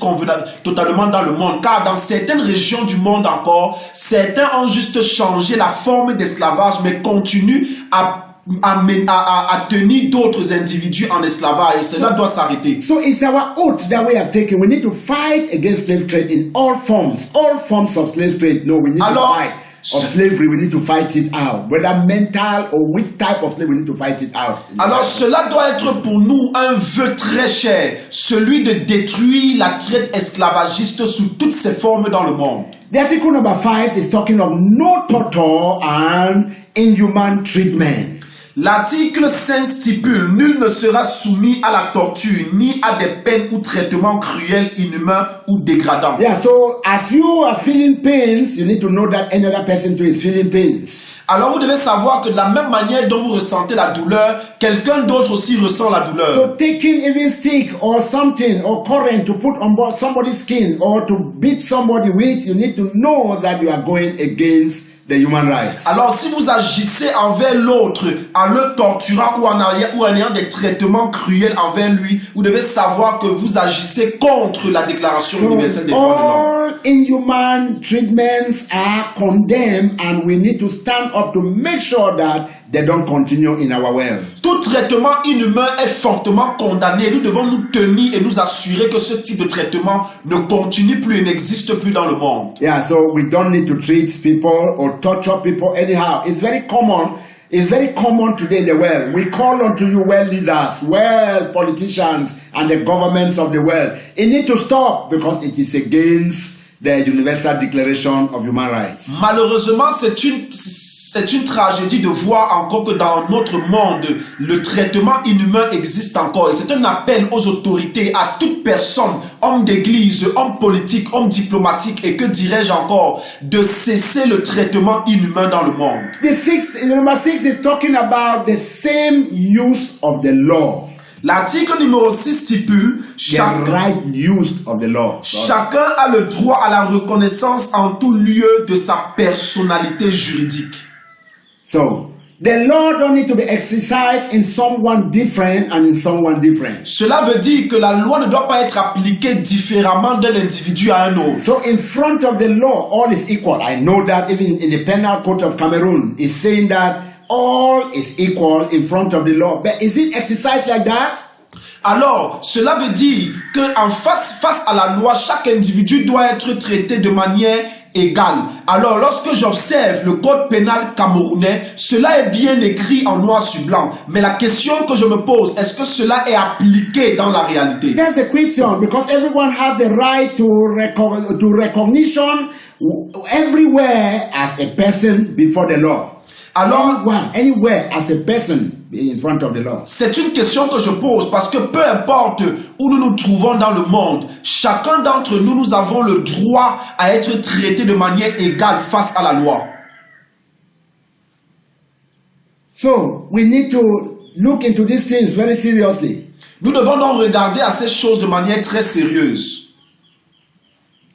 S2: totalement dans le monde, car dans certaines régions du monde encore, certains ont juste changé la forme d'esclavage, mais continuent à tenir d'autres individus en esclavage, et cela doit s'arrêter.
S1: So it's our oath that we have taken. We need to fight against slave trade in all forms of slave trade. No, we need to fight. Of slavery, we need to fight it out. Whether mental or which type of slavery, we need to fight it out.
S2: Alors cela doit être pour nous un vœu très cher, celui de détruire la traite esclavagiste sous toutes ses formes dans le monde.
S1: The article number 5 is talking of no torture and inhuman treatment.
S2: L'article 5 stipule: nul ne sera soumis à la torture, ni à des peines ou traitements cruels, inhumains ou dégradants.
S1: Yeah, so as you are feeling pains, you need to know that another person too is feeling pains.
S2: Alors vous devez savoir que de la même manière dont vous ressentez la douleur, quelqu'un d'autre aussi ressent la douleur.
S1: So taking even stick or something or current to put on board somebody's skin or to beat somebody with, you need to know that you are going against the human rights.
S2: Alors si vous agissez envers l'autre en le torturant ou en ayant des traitements cruels envers lui, vous devez savoir que vous agissez contre la Déclaration universelle des droits de l'homme.
S1: All inhuman treatments are condemned, and we need to stand up to make sure that they don't continue in our world.
S2: Tout traitement inhumain est fortement condamné. Nous devons nous tenir et nous assurer que ce type de traitement ne continue plus et n'existe plus dans le monde.
S1: Yeah, so we don't need to treat people or torture people anyhow. It's very common. It's very common today in the world. We call unto you, world leaders, world politicians, and the governments of the world. It needs to stop because it is against the Universal Declaration of Human Rights.
S2: Malheureusement, c'est une tragédie de voir encore que dans notre monde, le traitement inhumain existe encore. Et c'est un appel aux autorités, à toute personne, homme d'église, homme politique, homme diplomatique, et que dirais-je encore, de cesser le traitement inhumain dans le monde.
S1: Number 6 is talking about the same use of the law.
S2: L'article numéro 6 stipule
S1: The right use of the law.
S2: chacun a le droit à la reconnaissance en tout lieu de sa personnalité juridique.
S1: So, the law don't need to be exercised in someone different and in someone different.
S2: Cela veut dire que la loi ne doit pas être appliquée différemment d'un individu à un autre.
S1: So, in front of the law, all is equal. I know that even in the Penal Code of Cameroon, it's saying that all is equal in front of the law. But is it exercised like that?
S2: Alors, cela veut dire que face à la loi, chaque individu doit être traité de manière égale. Alors, lorsque j'observe le code pénal camerounais, cela est bien écrit en noir sur blanc. Mais la question que je me pose, est-ce que cela est appliqué dans la réalité?
S1: That's a question because everyone has the right to recognition everywhere as a person before the law.
S2: Alors,
S1: anywhere as a person in front of the law.
S2: C'est une question que je pose parce que peu importe où nous nous trouvons dans le monde, chacun d'entre nous, nous avons le droit à être traité de manière égale face à la loi.
S1: So, we need to look into these things very seriously.
S2: Nous devons donc regarder à ces choses de manière très sérieuse.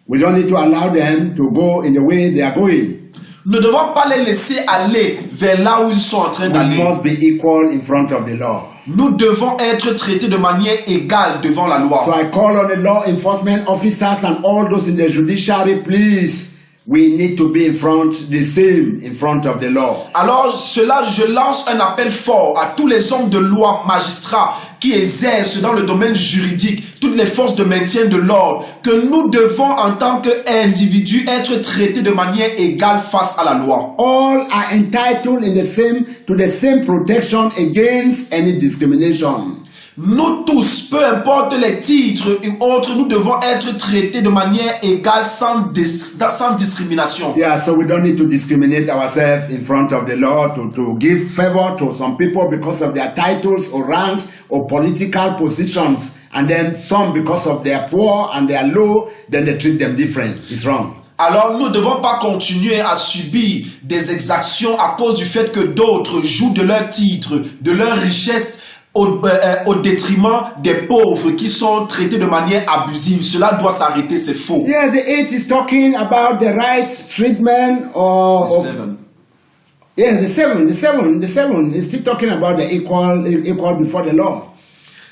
S1: We don't need to allow them to go in the way they are going.
S2: Nous ne devons pas les laisser aller vers là où ils sont en train d'aller.
S1: We must be equal in front of the law.
S2: Nous devons être traités de manière égale devant la loi.
S1: So I call on the law enforcement officers and all those in the judiciary, please. We need to be the same in front of the law.
S2: Alors cela, je lance un appel fort à tous les hommes de loi, magistrats qui exercent dans le domaine juridique, toutes les forces de maintien de l'ordre, que nous devons en tant qu'individus être traités de manière égale face à la loi.
S1: All are entitled to the same protection against any discrimination.
S2: Nous tous, peu importe les titres et autres, nous devons être traités de manière égale sans discrimination.
S1: Yeah, so we don't need to discriminate ourselves in front of the law to give favor to some people because of their titles or ranks or political positions, and then some because of their poor and their low, then they treat them different. It's wrong.
S2: Alors nous ne devons pas continuer à subir des exactions à cause du fait que d'autres jouent de leur titre, de leur richesse, au détriment des pauvres qui sont traités de manière abusive. Cela doit s'arrêter, c'est faux.
S1: Yeah, the 8 is talking about the rights treatment of... Yeah, the 7 is still talking about the equal before the law.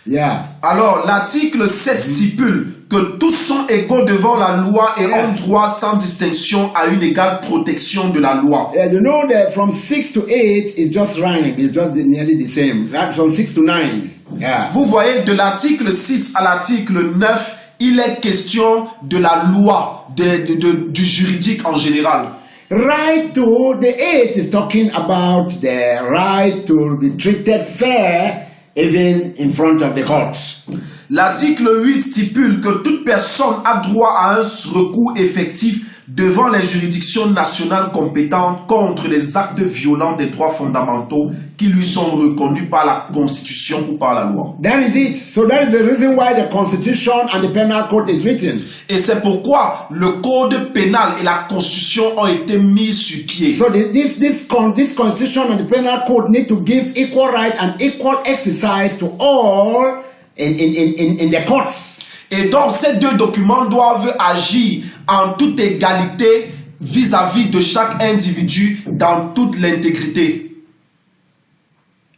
S1: Yeah.
S2: Alors, l'article 7 stipule que tous sont égaux devant la loi et ont droit sans distinction à une égale protection de la loi.
S1: Yeah, you know that from 6 to 8 is just rhyme. It's just nearly the same. That's from 6 to 9. Yeah.
S2: Vous voyez, de l'article 6 à l'article 9, il est question de la loi, du juridique en général.
S1: Right to the 8 is talking about the right to be treated fair even in front of the courts.
S2: L'article 8 stipule que toute personne a droit à un recours effectif devant les juridictions nationales compétentes contre les actes violents des droits fondamentaux qui lui sont reconnus par la Constitution ou par la loi.
S1: That is it. So that is the reason why the Constitution and the Penal Code is written.
S2: Et c'est pourquoi le Code pénal et la Constitution ont été mis sur pied.
S1: So this Constitution and the Penal Code need to give equal right and equal exercise to all in the courts.
S2: Et donc, ces deux documents doivent agir en toute égalité vis-à-vis de chaque individu dans toute l'intégrité.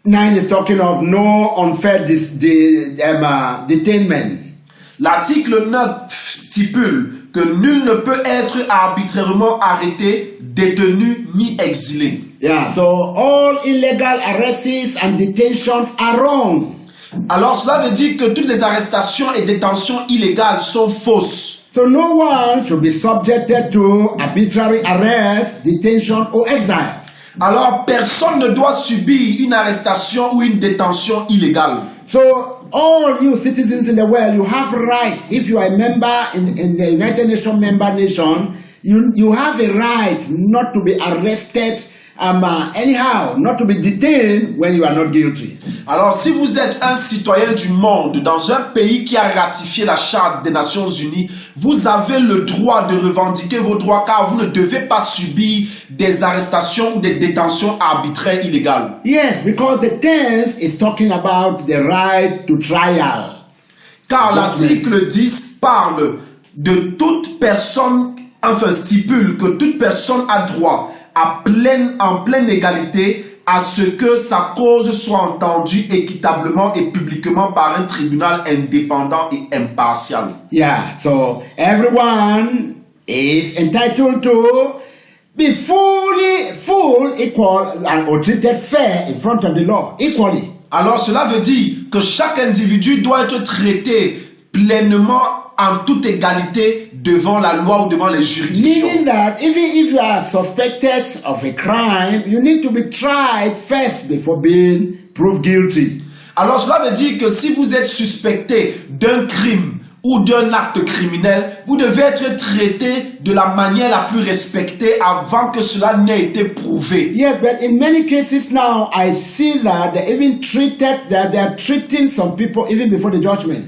S1: 9 is talking of no unfair detainment.
S2: L'article 9 stipule que nul ne peut être arbitrairement arrêté, détenu ni exilé.
S1: Yeah, so all illegal arrests and detentions are wrong.
S2: Alors cela veut dire que toutes les arrestations et détentions illégales sont fausses.
S1: So no one should be subjected to arbitrary arrest, detention or exile.
S2: Alors personne ne doit subir une arrestation ou une détention illégale.
S1: So all you citizens in the world, you have rights. If you are a member in the United Nations member nation, you have a right not to be arrested anyhow, not to be detained when you are not guilty.
S2: Alors si vous êtes un citoyen du monde dans un pays qui a ratifié la Charte des Nations Unies, vous avez le droit de revendiquer vos droits car vous ne devez pas subir des arrestations ou des détentions arbitraires illégales.
S1: Yes, because the 10th is talking about the right to trial.
S2: Car l'article 10 parle de toute personne, enfin stipule que toute personne a droit en pleine égalité à ce que sa cause soit entendue équitablement et publiquement par un tribunal indépendant et impartial.
S1: Yeah, so everyone is entitled to be full, equal, or treated fair in front of the law, equally.
S2: Alors cela veut dire que chaque individu doit être traité pleinement en toute égalité devant la loi ou devant les juridictions.
S1: Meaning that even if you are suspected of a crime, you need to be tried first before being proved guilty.
S2: Alors cela veut dire que si vous êtes suspecté d'un crime ou d'un acte criminel, vous devez être traité de la manière la plus respectée avant que cela n'ait été prouvé.
S1: Yes, but in many cases now, I see that they are treating some people even before the judgment.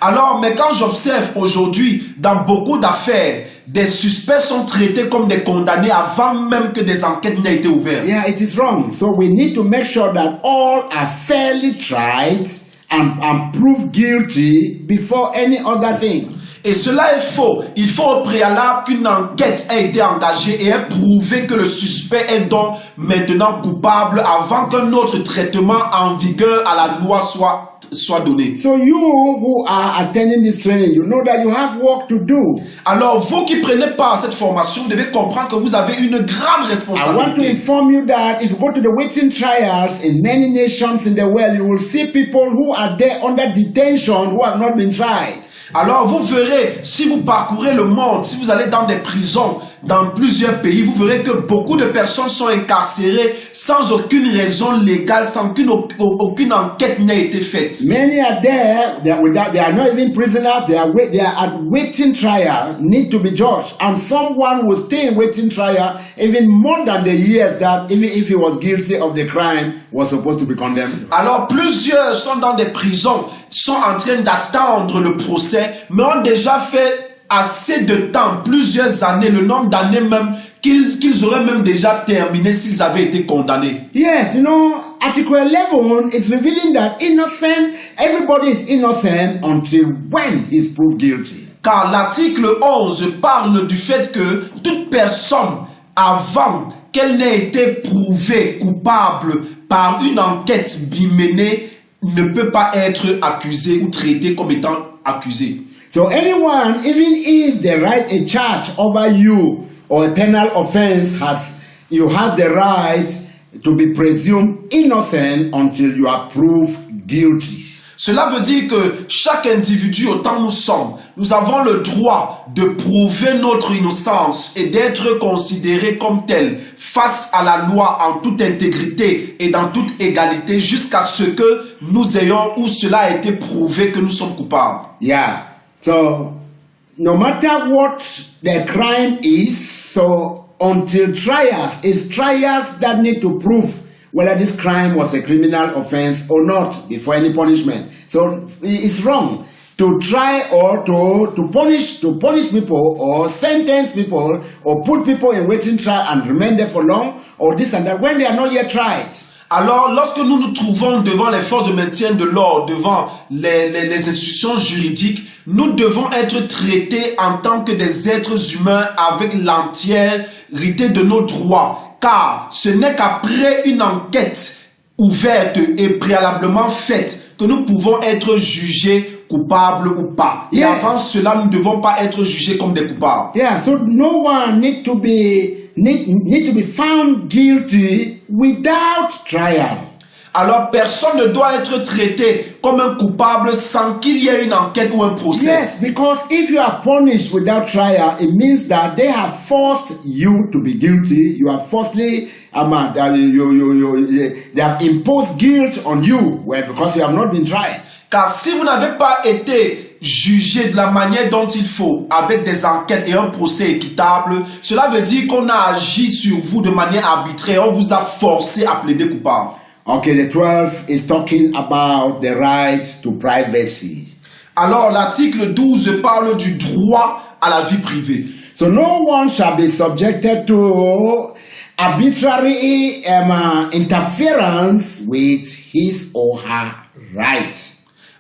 S2: Alors, mais quand j'observe aujourd'hui, dans beaucoup d'affaires, des suspects sont traités comme des condamnés avant même que des enquêtes n'aient été ouvertes.
S1: Yeah, it is wrong. So we need to make sure that all are fairly tried and proved guilty before any other thing.
S2: Et cela est faux. Il faut au préalable qu'une enquête ait été engagée et ait prouvé que le suspect est donc maintenant coupable avant qu'un autre traitement en vigueur à la loi soit donné.
S1: So you who are attending this training, you know that you have work to do.
S2: Alors vous qui prenez part à cette formation, vous devez comprendre que vous avez une grande
S1: I want to
S2: responsabilité.
S1: inform you that if you go to the waiting trials in many nations in the world, you will see people who are there under detention who have not been tried.
S2: Alors vous verrez, si vous parcourez le monde, si vous allez dans des prisons, dans plusieurs pays, vous verrez que beaucoup de personnes sont incarcérées sans aucune raison légale, sans qu'aucune enquête n'ait été faite.
S1: Many are there, they are not even prisoners, they are at waiting trial, need to be judged. And someone will stay in waiting trial even more than the years that even if he was guilty of the crime, was supposed to be condemned.
S2: Alors plusieurs sont dans des prisons, sont en train d'attendre le procès, mais ont déjà fait assez de temps, plusieurs années, le nombre d'années même, qu'ils auraient même déjà terminé s'ils avaient été condamnés.
S1: Yes, you know, Article 11 is revealing that everybody is innocent until when he is proved guilty.
S2: Car l'article 11 parle du fait que toute personne, avant qu'elle n'ait été prouvée coupable par une enquête menée, ne peut pas être accusée ou traitée comme étant accusée.
S1: So anyone, even if they write a charge over you or a penal offense, has the right to be presumed innocent until you are proved guilty.
S2: Cela veut dire que chaque individu, autant nous sommes, nous avons le droit de prouver notre innocence et d'être considérés comme tels face à la loi en toute intégrité et dans toute égalité jusqu'à ce que nous ayons ou cela a été prouvé que nous sommes coupables.
S1: Yeah. So no matter what the crime is, so until it's trials that need to prove whether this crime was a criminal offense or not before any punishment. So it's wrong to try or to punish people or sentence people or put people in waiting trial and remain there for long or this and that when they are not yet tried.
S2: Alors, lorsque nous nous trouvons devant les forces de maintien de l'ordre, devant les institutions juridiques, nous devons être traités en tant que des êtres humains avec l'entièreté de nos droits. Car ce n'est qu'après une enquête ouverte et préalablement faite que nous pouvons être jugés coupables ou pas. Et
S1: Yes.
S2: avant cela, nous ne devons pas être jugés comme des coupables.
S1: Yeah, so no one need to be found guilty without trial.
S2: Alors personne ne doit être traité comme un coupable sans qu'il y ait une enquête ou un procès.
S1: Yes, because if you are punished without trial, it means that they have forced you to be guilty. You are falsely, they have imposed guilt on you, well, because you have not been tried.
S2: Car si vous n'avez pas été jugé de la manière dont il faut, avec des enquêtes et un procès équitable, cela veut dire qu'on a agi sur vous de manière arbitraire, on vous a forcé à plaider coupable.
S1: Okay, the 12 is talking about the right to privacy.
S2: Alors l'article 12 parle du droit à la vie privée.
S1: So no one shall be subjected to arbitrary interference with his or her right.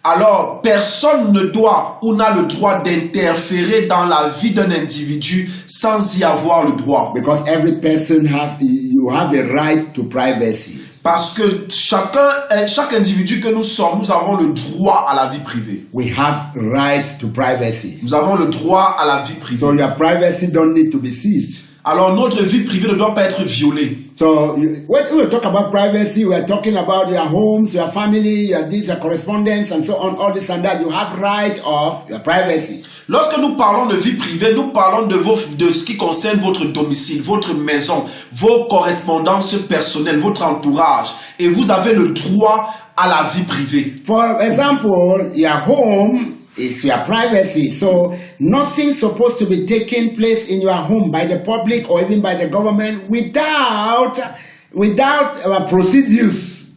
S2: Alors personne ne doit ou n'a le droit d'interférer dans la vie d'un individu sans y avoir le droit.
S1: Because every person you have a right to privacy.
S2: Parce que chaque individu que nous sommes, nous avons le droit à la vie privée.
S1: We have right to privacy.
S2: Nous avons le droit à la vie privée.
S1: So your privacy don't need to be seized.
S2: Alors notre vie privée ne doit pas être violée.
S1: So when we talk about privacy, we are talking about your homes, your family, your correspondence, and so on, all this and that. You have right of your privacy.
S2: Lorsque nous parlons de vie privée, nous parlons de ce qui concerne votre domicile, votre maison, vos correspondances personnelles, votre entourage. Et vous avez le droit à la vie privée.
S1: For example, your home is your privacy. So nothing supposed to be taking place in your home by the public or even by the government without procedures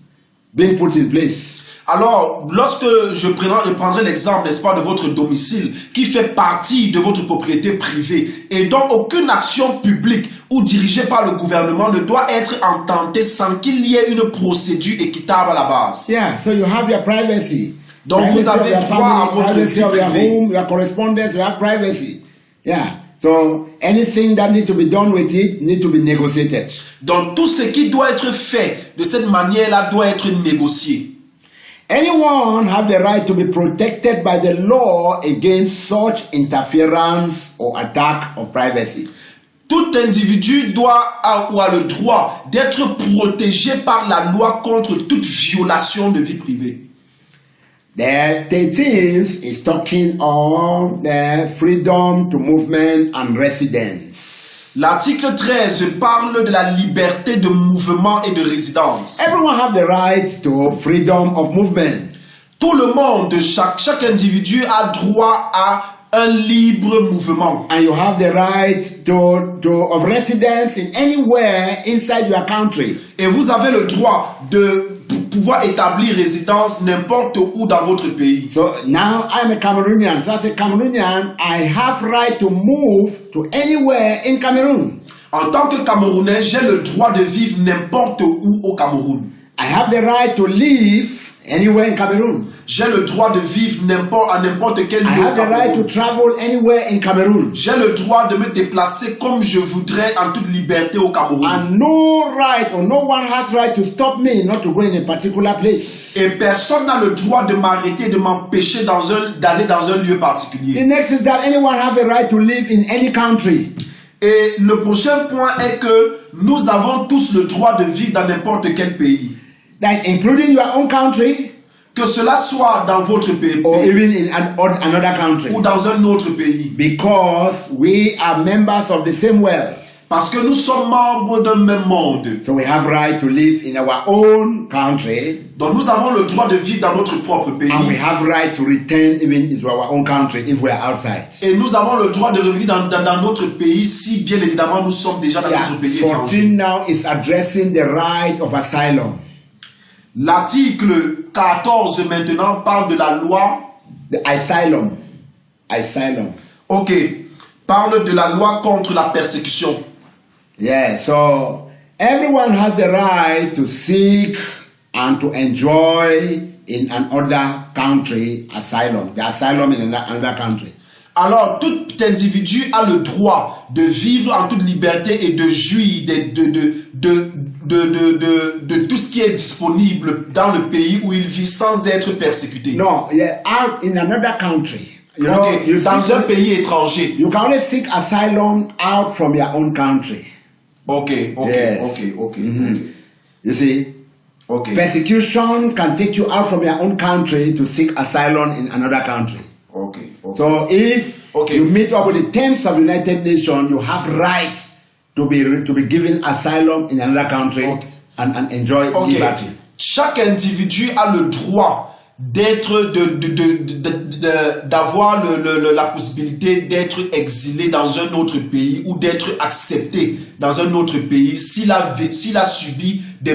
S1: being put in place.
S2: Alors, lorsque je prendrai l'exemple, n'est-ce pas, de votre domicile, qui fait partie de votre propriété privée, et donc aucune action publique ou dirigée par le gouvernement ne doit être intentée sans qu'il y ait une procédure équitable à la base.
S1: Yeah, so you have your privacy.
S2: Donc
S1: Privacy
S2: vous avez
S1: of your
S2: droit à
S1: family,
S2: votre
S1: privacy
S2: vie
S1: of your
S2: privée.
S1: home, your correspondence, you have privacy. Yeah. So anything that needs to be done with it need to be negotiated.
S2: Donc tout ce qui doit être fait de cette manière-là doit être négocié.
S1: Anyone have the right to be protected by the law against such interference or attack of privacy.
S2: Tout individu a le droit d'être protégé par la loi contre toute violation de vie privée.
S1: The 13th is talking on the freedom to movement and residence.
S2: L'article 13 parle de la liberté de mouvement et de résidence.
S1: Everyone have the right to freedom of movement.
S2: Tout le monde, chaque individu a droit à un libre mouvement.
S1: And you have the right of residence in anywhere inside your country.
S2: Et vous avez le droit de pouvoir établir résidence n'importe où dans votre pays.
S1: So now I'm a Cameroonian. So as a Cameroonian, I have right to move to anywhere in Cameroon.
S2: En tant que Camerounais, j'ai le droit de vivre n'importe où au Cameroun.
S1: I have the right to live anywhere in Cameroon.
S2: J'ai le droit de vivre à n'importe quel lieu
S1: I
S2: au
S1: have the right to
S2: Cameroun.
S1: travel anywhere in Cameroon.
S2: J'ai le droit de me déplacer comme je voudrais en toute liberté au Cameroun.
S1: And no right or no one has right to stop me not to go in a particular place.
S2: Et personne n'a le droit de m'arrêter, de m'empêcher d'aller dans un lieu
S1: The
S2: particulier.
S1: next is that anyone have a right to live in any country.
S2: Et le prochain point est que nous avons tous le droit de vivre dans n'importe quel pays.
S1: That's including your own country
S2: Que cela soit dans votre pays
S1: or even in another country.
S2: ou dans un autre pays.
S1: Because we are members of the same world.
S2: Parce que nous sommes membres d'un même monde.
S1: So we have right to live in our own country.
S2: Donc nous avons le droit de vivre dans notre propre pays.
S1: And we have right to return even into our own country if we are outside.
S2: Et nous avons le droit de revenir dans notre pays si bien évidemment nous sommes déjà dans notre pays
S1: 14
S2: étranger.
S1: now is addressing the right of asylum.
S2: L'article 14 maintenant parle de la loi.
S1: The asylum. Asylum.
S2: Ok. Parle de la loi contre la persécution.
S1: Yeah, so everyone has the right to seek and to enjoy in another country asylum. The asylum in another country.
S2: Alors, tout individu a le droit de vivre en toute liberté et de jouir de tout ce qui est disponible dans le pays où il vit sans être persécuté.
S1: No, yeah, out in another country. You know,
S2: Okay, dans un pays étranger.
S1: you can only seek asylum out from your own country.
S2: Ok.
S1: Yes. You see,
S2: Ok.
S1: persecution can take you out from your own country to seek asylum in another country.
S2: Ok.
S1: So if
S2: Okay.
S1: you meet up with the terms of United Nations, you have rights to be given asylum in another country
S2: Okay.
S1: and enjoy
S2: Ok.
S1: liberty.
S2: Chaque individu a le droit d'être, d'avoir la possibilité d'être exilé dans un autre pays ou d'être accepté dans un autre pays s'il a subi des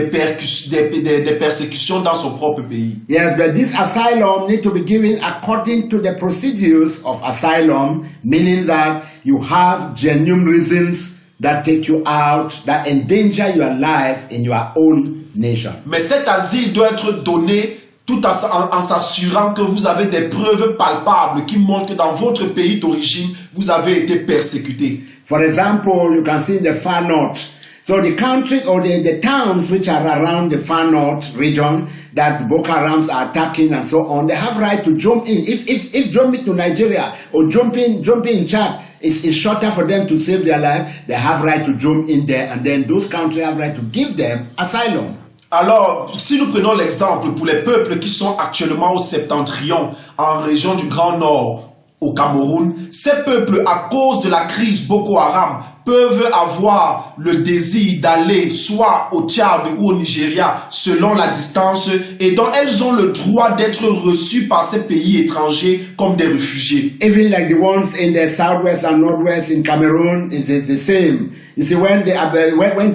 S2: persécutions dans son propre pays.
S1: Yes, but this asylum need to be given according to the procedures of asylum, meaning that you have genuine reasons that take you out, that endanger your life in your own nation.
S2: Mais cet asile doit être donné tout en s'assurant que vous avez des preuves palpables qui montrent que dans votre pays d'origine, vous avez été persécuté.
S1: For example, you can see in the far north. So the countries or the towns which are around the far north region that Boko Harams are attacking and so on, they have right to jump in. If jumping to Nigeria or jumping in Chad is shorter for them to save their life, they have right to jump in there, and then those countries have right to give them asylum.
S2: Alors, si nous prenons l'exemple pour les peuples qui sont actuellement au septentrion, en région du Grand Nord, au Cameroun, ces peuples, à cause de la crise Boko Haram, peuvent avoir le désir d'aller soit au Tchad ou au Nigeria, selon la distance, et donc elles ont le droit d'être reçues par ces pays étrangers comme des réfugiés.
S1: Even like the ones in the southwest and northwest in Cameroon, is the same. You see, when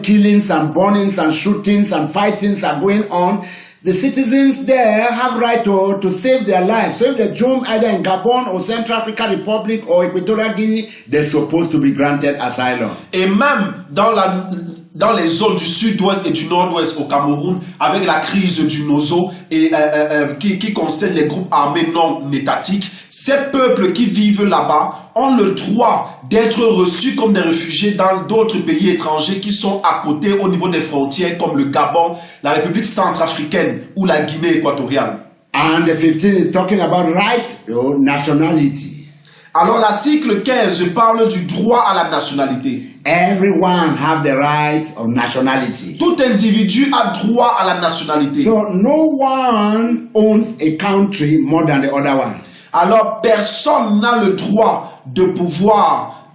S1: killings and burnings and shootings and fightings are going on, the citizens there have right to save their lives. So if they jump either in Gabon or Central African Republic or Equatorial Guinea, they're supposed to be granted asylum.
S2: Et même dans les zones du sud-ouest et du nord-ouest au Cameroun, avec la crise du Nozo et qui concerne les groupes armés non étatiques, ces peuples qui vivent là-bas ont le droit d'être reçus comme des réfugiés dans d'autres pays étrangers qui sont à côté au niveau des frontières comme le Gabon, la République centrafricaine ou la Guinée équatoriale.
S1: And the 15 is talking about right or nationality.
S2: Alors l'article 15 parle du droit à la nationalité.
S1: Everyone have the right of nationality.
S2: Tout individu a droit à la nationalité.
S1: So no one owns a country more than the other one.
S2: Alors personne n'a le droit de pouvoir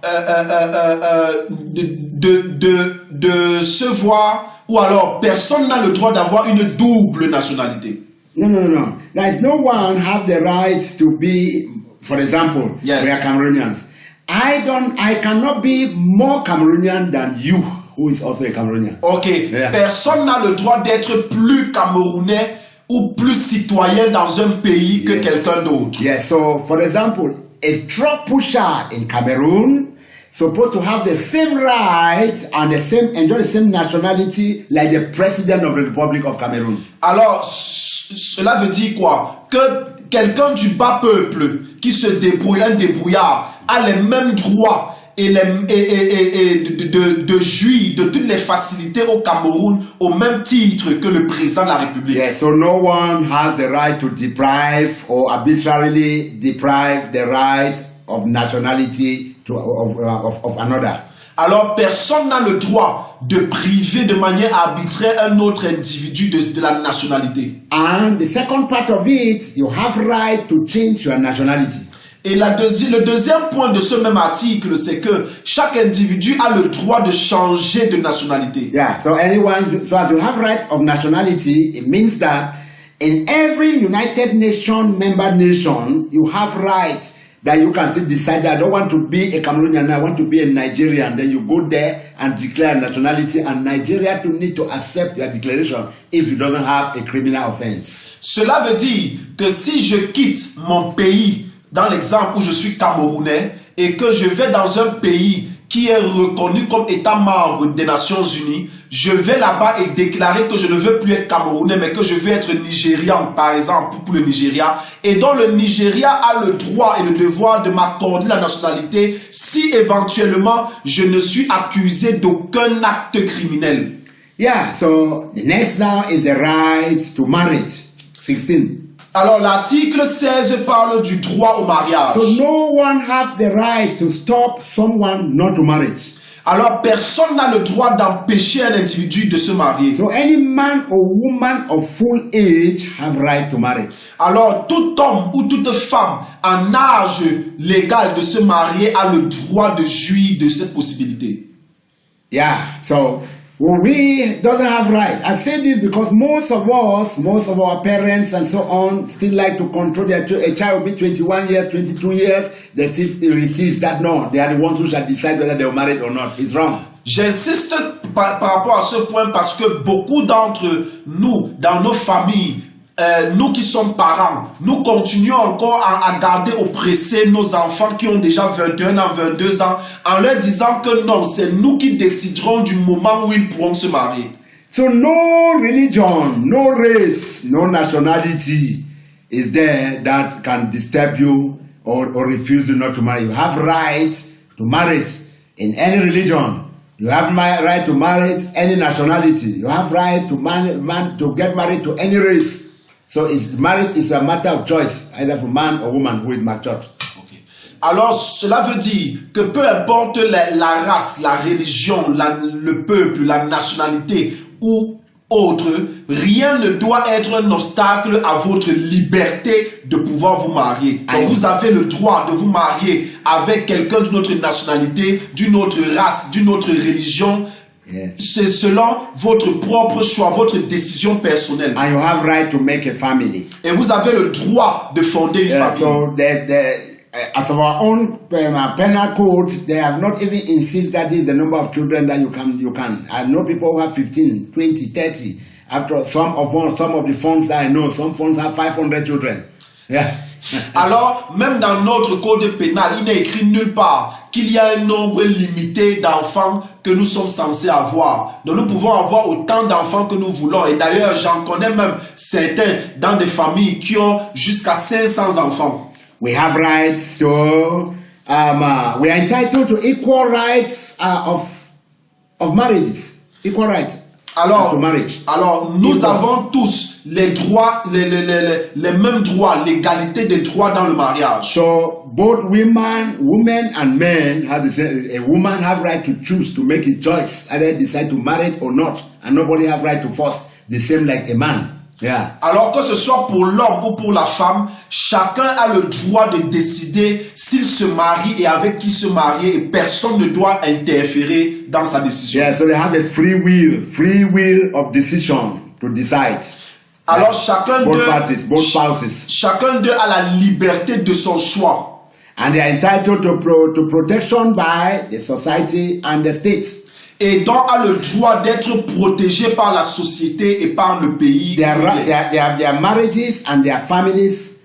S2: de se voir, ou alors personne n'a le droit d'avoir une double nationalité.
S1: No. There is no one have the right to be, for example,
S2: Yes.
S1: we are Cameroonians. I cannot be more Cameroonian than you, who is also a Cameroonian.
S2: Ok,
S1: Yeah.
S2: personne n'a le droit d'être plus camerounais ou plus citoyen dans un pays que
S1: Yes.
S2: quelqu'un d'autre.
S1: Yes, so for example, a truck pusher in Cameroon supposed to have the same rights and enjoy the same nationality like the president of the Republic of Cameroon.
S2: Alors, cela veut dire quoi? Que quelqu'un du bas peuple qui se débrouille, un débrouillard, a les mêmes droits et de jouir de toutes les facilités au Cameroun au même titre que le président de la République.
S1: Yeah, so no one has the right to deprive or arbitrarily deprive the right of nationality of another.
S2: Alors personne n'a le droit de priver de manière arbitraire un autre individu de la nationalité.
S1: And the second part of it, you have right to change your nationality.
S2: Et le deuxième point de ce même article, c'est que chaque individu a le droit de changer de nationalité.
S1: Yeah, so as you have right of nationality, it means that in every United Nations member nation, you have right that you can still decide that I don't want to be a Cameroonian, I want to be a Nigerian. Then you go there and declare nationality, and Nigeria to need to accept your declaration if you don't have a criminal offense.
S2: Cela veut dire que si je quitte mon pays, dans l'exemple où je suis camerounais, et que je vais dans un pays qui est reconnu comme État membre des Nations Unies, je vais là-bas et déclarer que je ne veux plus être Camerounais, mais que je veux être Nigérian, par exemple, pour le Nigeria, et dont le Nigeria a le droit et le devoir de m'accorder la nationalité si éventuellement je ne suis accusé d'aucun acte criminel.
S1: Yeah, so the next now is the right to marriage. 16.
S2: Alors l'article 16 parle du droit au mariage.
S1: So no one have the right to stop someone not to marry.
S2: Alors personne n'a le droit d'empêcher un individu de se marier.
S1: So any man or woman of full age have right to marry.
S2: Alors tout homme ou toute femme en âge légal de se marier a le droit de jouir de cette possibilité.
S1: Yeah, so we don't have right. I say this because most of us, most of our parents and so on, still like to control their child. A child will be 21 years, 22 years, they still resist that no, they are the ones who shall decide whether they are married or not. It's wrong.
S2: J'insiste par rapport à ce point parce que beaucoup d'entre nous, dans nos familles, nous qui sommes parents, nous continuons encore à garder oppressés nos enfants qui ont déjà 21 ans, 22 ans, en leur disant que non, c'est nous qui déciderons du moment où ils pourront se marier.
S1: So no religion, no race, no nationality is there that can disturb you or refuse you not to marry. You have right to marry in any religion. You have right to marry any nationality. You have right to get married to any race. So marriage is a matter of choice, either for man or woman who is matured.
S2: Okay. Alors, cela veut dire que peu importe la race, la religion, le peuple, la nationalité ou autre, rien ne doit être un obstacle à votre liberté de pouvoir vous marier. Donc, vous avez le droit de vous marier avec quelqu'un d'une autre nationalité, d'une autre race, d'une autre religion.
S1: Yes.
S2: C'est selon votre propre choix, votre décision personnelle.
S1: And you have right to make a family.
S2: Et vous avez le droit de fonder une famille.
S1: So as of our own penal code, they have not even insisted that is the number of children that you can. I know people who have 15, 20, 30. After some of the funds that I know, some funds have 500 children. Yeah.
S2: Alors, même dans notre code pénal, il n'est écrit nulle part qu'il y a un nombre limité d'enfants que nous sommes censés avoir. Donc nous pouvons avoir autant d'enfants que nous voulons. Et d'ailleurs, j'en connais même certains dans des familles qui ont jusqu'à 500 enfants.
S1: We have rights to, we are entitled to equal rights of marriages. Equal rights.
S2: Alors, nous avons tous les droits, les mêmes droits, l'égalité des droits dans le mariage.
S1: So both women and men have the same. A woman have right to choose, to make a choice, either decide to marry or not, and nobody have right to force. The same like a man. Yeah.
S2: Alors que ce soit pour l'homme ou pour la femme, chacun a le droit de décider s'il se marie et avec qui se marier, et personne ne doit interférer dans sa décision.
S1: Yeah, so they have a free will of decision to decide.
S2: Alors chacun d'eux a la liberté de son choix.
S1: And they are entitled to protection by the society and the state.
S2: Et donc a le droit d'être protégé par la société et par le pays.
S1: Their marriages and their families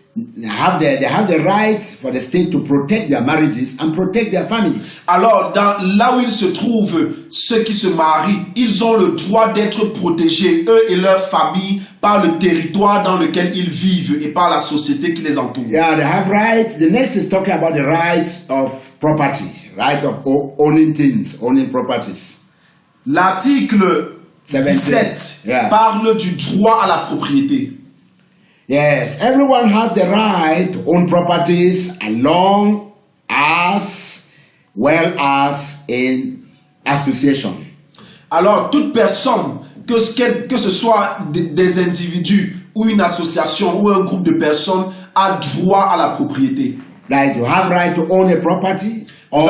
S1: have the right for the state to protect their marriages and protect their families.
S2: Alors là où ils se trouvent, ceux qui se marient, ils ont le droit d'être protégés, eux et leurs familles, par le territoire dans lequel ils vivent et par la société qui les entoure.
S1: Yeah, they have rights. The next is talking about the rights of property, right of owning things, owning properties.
S2: L'article 17 parle du droit à la propriété.
S1: Yes, everyone has the right to own properties along as well as in association.
S2: Alors, toute personne, que ce soit des individus ou une association ou un groupe de personnes, a droit à la propriété.
S1: Like you have right to own a property, or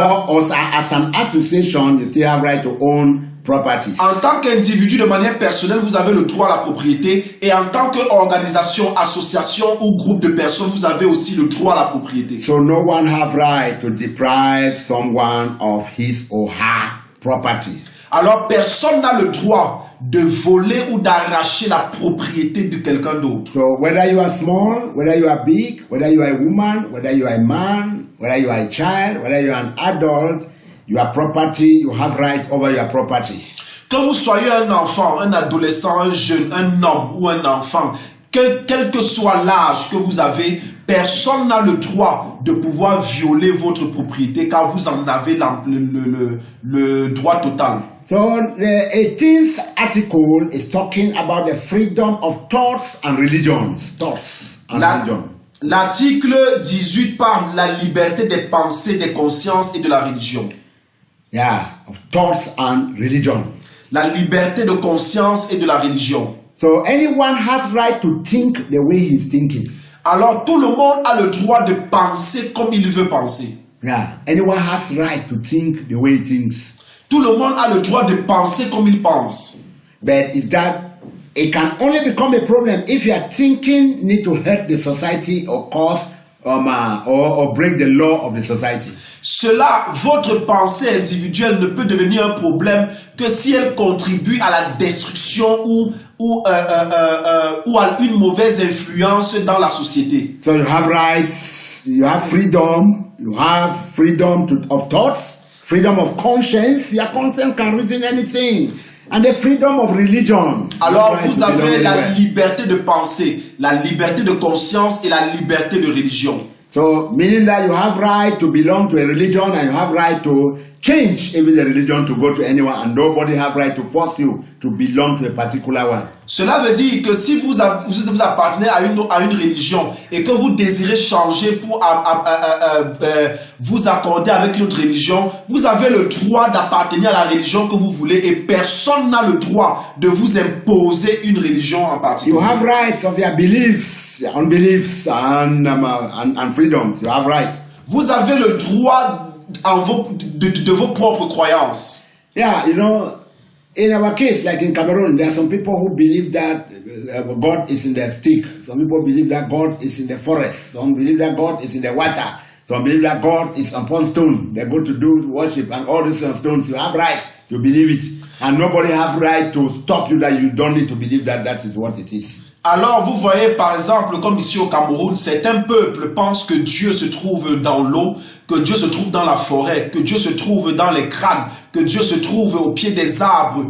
S1: as an association, you still have right to own properties.
S2: En tant qu'individu, de manière personnelle, vous avez le droit à la propriété, et en tant qu'organisation, association ou groupe de personnes, vous avez aussi le droit à la propriété.
S1: So no one have right to deprive someone of his or her property.
S2: Alors personne n'a le droit de voler ou d'arracher la propriété de quelqu'un d'autre.
S1: So whether you are small, whether you are big, whether you are a woman, whether you are a man, whether you are a child, whether you are an adult, your property, you have right over your property.
S2: Que vous soyez un enfant, un adolescent, un jeune, un homme ou un enfant, quel que soit l'âge que vous avez, personne n'a le droit de pouvoir violer votre propriété car vous en avez le droit total.
S1: So the 18th article is talking about the freedom of thoughts and religions. Thoughts and religion.
S2: L'article 18 parle de la liberté des pensées, des consciences et de la religion.
S1: Yeah, of thoughts and religion.
S2: La liberté de conscience et de la religion.
S1: So anyone has right to think the way he's thinking.
S2: Alors tout le monde a le droit de penser comme il veut penser.
S1: Yeah, anyone has right to think the way he thinks.
S2: Tout le monde a le droit de penser comme il pense.
S1: But is that it can only become a problem if your thinking need to hurt the society or cause or break the law of the society.
S2: Cela, votre pensée individuelle ne peut devenir un problème que si elle contribue à la destruction ou à une mauvaise influence dans la société.
S1: So you have rights, you have freedom of thoughts, freedom of conscience. Your conscience can reason anything. And the freedom of religion.
S2: Alors vous avez la liberté de penser, la liberté de conscience et la liberté de religion.
S1: So meaning that you have right to belong to a religion and you have right to change even the religion to go to anyone and nobody have right to force you to belong to a particular one.
S2: Cela veut dire que si vous appartenez à une religion et que vous désirez changer pour vous accorder avec une autre religion, vous avez le droit d'appartenir à la religion que vous voulez et personne n'a le droit de vous imposer une religion en particulier.
S1: You have rights of your beliefs, unbeliefs and freedoms. You have rights.
S2: Vous avez le droit de vos propres croyances.
S1: Yeah, you know, in our case, like in Cameroon, there are some people who believe that God is in the stick. Some people believe that God is in the forest. Some believe that God is in the water. Some believe that God is upon stone. They go to do worship and all these stones. You have right to believe it. And nobody have right to stop you that you don't need to believe that that is what it is.
S2: Alors, vous voyez, par exemple, comme ici au Cameroun, certains peuples pensent que Dieu se trouve dans l'eau, que Dieu se trouve dans la forêt, que Dieu se trouve dans les crânes, que Dieu se trouve au pied des arbres.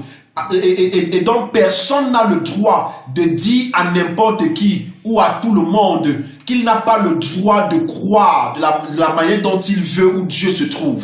S2: Et donc, personne n'a le droit de dire à n'importe qui ou à tout le monde qu'il n'a pas le droit de croire de la manière dont il veut où Dieu se trouve.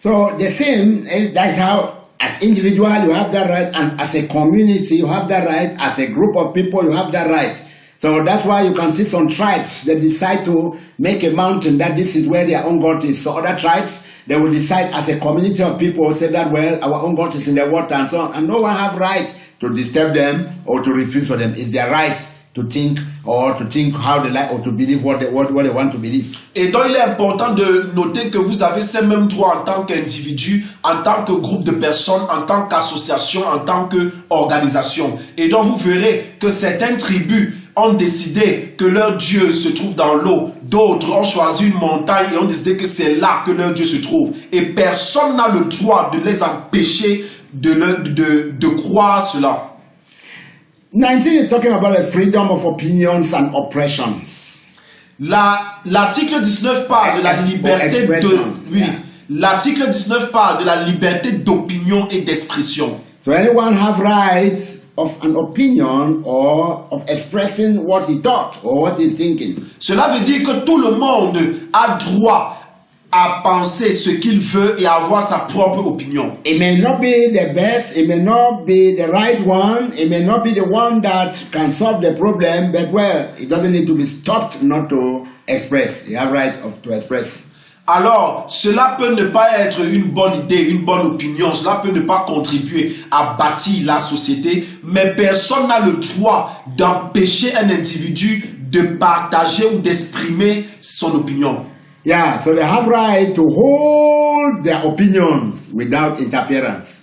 S1: So, the same is that's how as individual you have that right, and as a community you have that right, as a group of people you have that right. So that's why you can see some tribes that decide to make a mountain that this is where their own God is. So other tribes, they will decide as a community of people say that, well, our own God is in the water and so on. And no one have right to disturb them or to refuse for them. It's their right to think how they like or to believe what they want to believe.
S2: Et donc il est important de noter que vous avez ces mêmes droits en tant qu'individu, en tant que groupe de personnes, en tant qu'association, en tant qu'organisation. Et donc vous verrez que certaines tribus ont décidé que leur Dieu se trouve dans l'eau. D'autres ont choisi une montagne et ont décidé que c'est là que leur Dieu se trouve. Et personne n'a le droit de les empêcher de croire cela.
S1: 19 is talking about the freedom of opinions and oppressions.
S2: L'article 19 parle de la liberté l'article 19 parle de la liberté d'opinion et d'expression.
S1: So anyone have rights of an opinion or of expressing what he thought or what he's thinking.
S2: Cela veut dire que tout le monde a droit à penser ce qu'il veut et avoir sa propre opinion.
S1: It may not be the best, it may not be the right one, it may not be the one that can solve the problem, but well, it doesn't need to be stopped not to express. You have right to express.
S2: Alors, cela peut ne pas être une bonne idée, une bonne opinion, cela peut ne pas contribuer à bâtir la société, mais personne n'a le droit d'empêcher un individu de partager ou d'exprimer son opinion.
S1: Yeah, so they have right to hold their opinions without interference.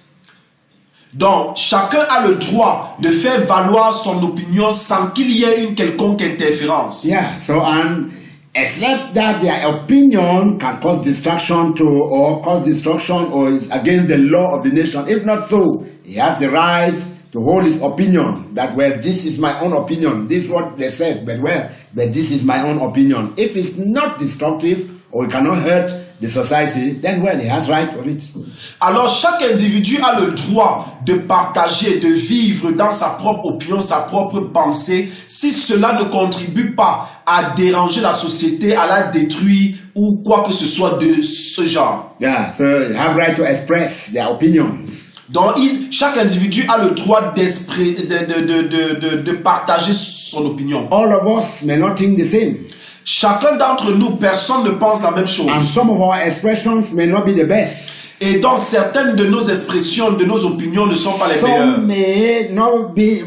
S2: Donc, chacun a le droit de faire valoir son opinion sans qu'il y ait une quelconque interférence.
S1: Yeah, so except that their opinion can cause destruction or is against the law of the nation. If not so, he has the right to hold his opinion that, well, this is my own opinion. This is what they said, but this is my own opinion. If it's not destructive or he cannot hurt the society, then well, he has right for it.
S2: Alors chaque individu a le droit de partager, de vivre dans sa propre opinion, sa propre pensée, si cela ne contribue pas à déranger la société, à la détruire ou quoi que ce soit de ce genre.
S1: Yeah, so they have right to express their opinions.
S2: Donc chaque individu a le droit de partager son opinion.
S1: All of us may not think the same.
S2: Chacun d'entre nous, personne ne pense la même chose.
S1: And some of our expressions may not be the best.
S2: Et donc certaines de nos expressions, de nos opinions ne sont pas les meilleures.
S1: Some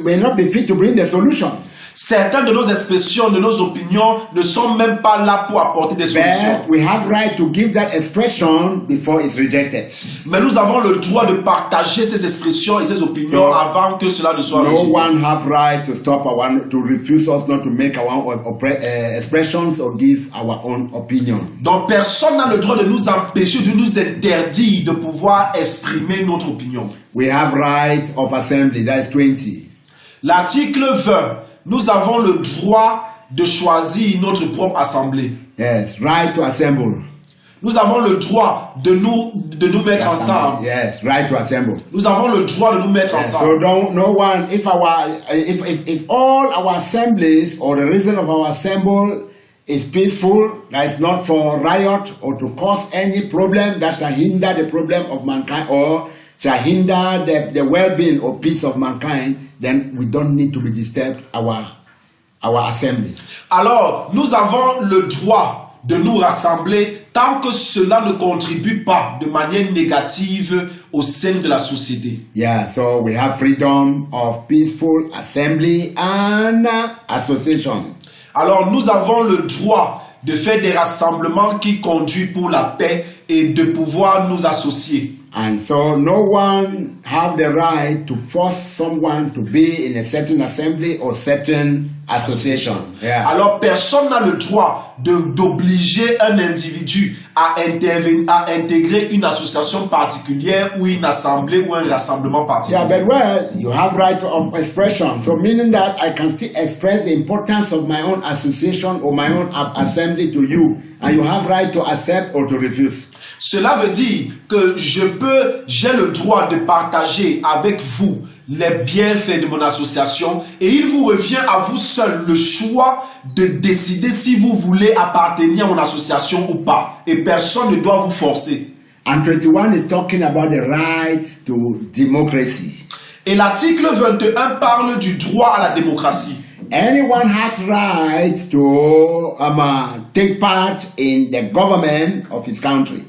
S1: may not be fit to bring the solution.
S2: Certaines de nos expressions, de nos opinions ne sont même pas là pour apporter des solutions.
S1: But we have right to give that expression before it's rejected.
S2: Mais nous avons le droit de partager ces expressions et ces opinions avant que cela ne soit rejeté.
S1: No one have right to stop to refuse us not to make our own expressions or give our own opinion.
S2: Donc personne n'a le droit de nous empêcher, de nous interdire de pouvoir exprimer notre opinion.
S1: We have right of assembly, that is 20.
S2: L'article 20. Nous avons le droit de choisir notre propre assemblée.
S1: Yes, right to assemble.
S2: Nous avons le droit de nous mettre ensemble.
S1: Yes, right to assemble.
S2: Nous avons le droit de nous mettre ensemble.
S1: So no one, if all our assemblies or the reason of our assembly is peaceful, that is not for riot or to cause any problem that shall hinder the problem of mankind or shall hinder the well-being or peace of mankind, then we don't need to be disturbed our assembly.
S2: Alors, nous avons le droit de nous rassembler tant que cela ne contribue pas de manière négative au sein de la société.
S1: Yeah, so we have freedom of peaceful assembly and association.
S2: Alors, nous avons le droit de faire des rassemblements qui conduisent pour la paix et de pouvoir nous associer.
S1: And so no one have the right to force someone to be in a certain assembly or certain association. Yeah.
S2: Alors personne n'a le droit d'obliger un individu à intégrer une association particulière ou une assemblée ou un rassemblement particulier.
S1: Yeah, but well, you have right of expression. So meaning that I can still express the importance of my own association or my own assembly to you, and you have right to accept or to refuse.
S2: Cela veut dire que j'ai le droit de partager avec vous les bienfaits de mon association et il vous revient à vous seul le choix de décider si vous voulez appartenir à mon association ou pas. Et personne ne doit vous forcer.
S1: And 21 is talking about the right to democracy.
S2: Et l'article 21 parle du droit à la démocratie.
S1: Anyone has right to take part in the government of his country.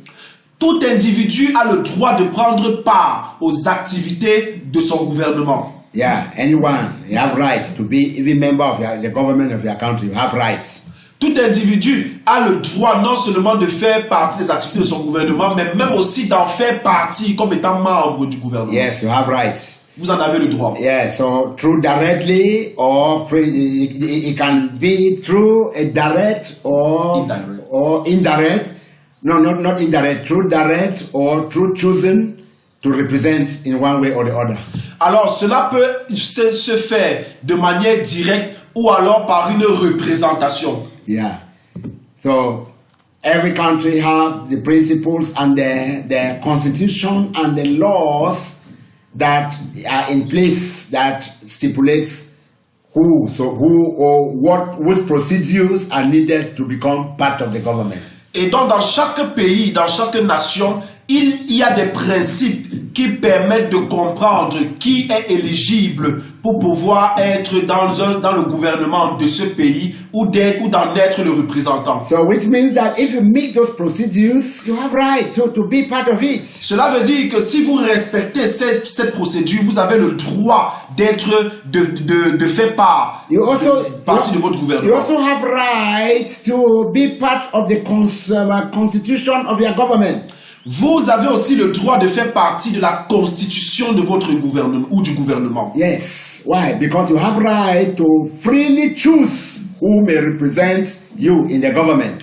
S2: Tout individu a le droit de prendre part aux activités de son gouvernement.
S1: Yeah, anyone, you have right to be even member of the government of your country. You have rights.
S2: Tout individu a le droit non seulement de faire partie des activités de son gouvernement, mais même aussi d'en faire partie comme étant membre du gouvernement.
S1: Yes, you have rights.
S2: Vous en avez le droit.
S1: Yeah, so through directly or free, it can be through a direct or indirect. No, not indirect, through direct or through chosen to represent in one way or the other.
S2: Alors, cela peut se faire de manière directe ou alors par une représentation.
S1: Yeah. So, every country have the principles and the constitution and the laws that are in place that stipulates what procedures are needed to become part of the government.
S2: Et donc, dans chaque pays, dans chaque nation, il y a des principes qui permettent de comprendre qui est éligible pour pouvoir être dans le gouvernement de ce pays ou d'en être le représentant.
S1: So, which means that if you meet those procedures, you have right to be part of it.
S2: Cela veut dire que si vous respectez cette procédure, vous avez le droit de faire partie de votre gouvernement.
S1: You also have right to be part of the constitution of your government.
S2: Vous avez aussi le droit de faire partie de la constitution de votre gouvernement ou du gouvernement.
S1: Yes. Why? Because you have right to freely choose who may represent you in the government.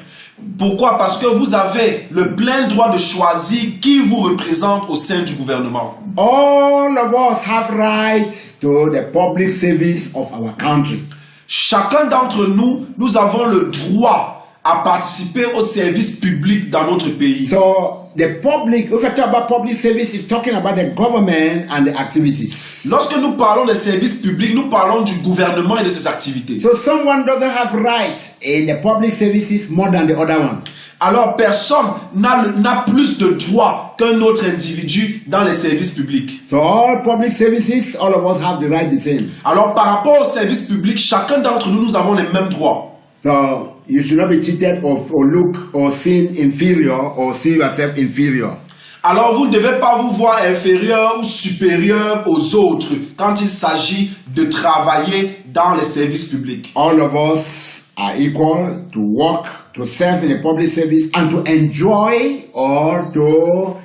S2: Pourquoi? Parce que vous avez le plein droit de choisir qui vous représente au sein du gouvernement.
S1: All of us have right to the public service of our country.
S2: Chacun d'entre nous, nous avons le droit à participer aux services publics dans notre pays.
S1: So the public, if I talk about public service, is talking about the government and the activities.
S2: Lorsque nous parlons des services publics, nous parlons du gouvernement et de ses activités.
S1: So someone doesn't have rights in the public services more than the other one.
S2: Alors personne n'a plus de droits qu'un autre individu dans les services publics.
S1: So all public services, all of us have the right the same.
S2: Alors par rapport aux services publics, chacun d'entre nous, nous avons les mêmes droits.
S1: So you should not be cheated or look or seen inferior or see yourself inferior.
S2: Alors vous ne devez pas vous voir inférieur ou supérieur aux autres quand il s'agit de travailler dans les services publics.
S1: All of us are equal to work, to serve in a public service and to enjoy or to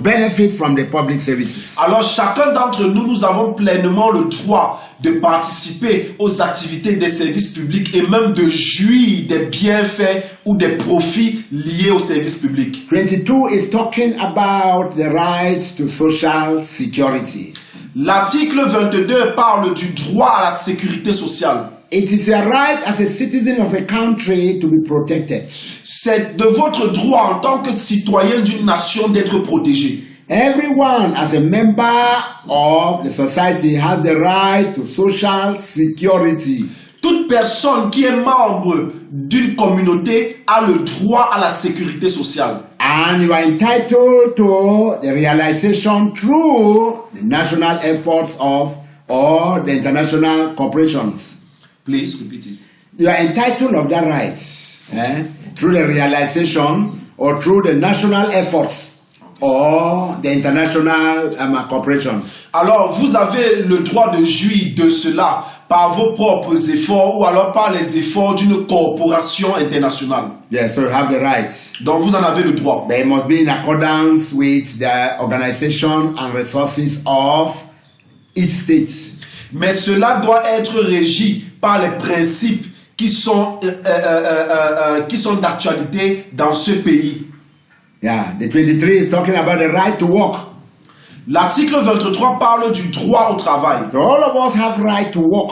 S1: benefit from the public services.
S2: Alors chacun d'entre nous, nous avons pleinement le droit de participer aux activités des services publics et même de jouir des bienfaits ou des profits liés aux services publics.
S1: 22 is talking about the rights to social security.
S2: L'article 22 parle du droit à la sécurité sociale.
S1: It is your right as a citizen of a country to be protected.
S2: C'est de votre droit en tant que citoyen d'une nation d'être protégé.
S1: Everyone as a member of the society has the right to social security.
S2: Toute personne qui est membre d'une communauté a le droit à la sécurité sociale.
S1: And you are entitled to the realization through the national efforts of or the international corporations.
S2: Please repeat it.
S1: You are entitled of that right through the realization or through the national efforts or the international corporations.
S2: Alors, vous avez le droit de jouir de cela par vos propres efforts ou alors par les efforts d'une corporation internationale.
S1: Yes, so you have the right.
S2: Donc, vous en avez le droit.
S1: But it must be in accordance with the organization and resources of each state.
S2: Mais cela doit être régi par les principes qui sont d'actualité dans ce pays.
S1: Yeah, the 23 is talking about the right to work.
S2: L'article 23 parle du droit au travail.
S1: So all of us have right to work.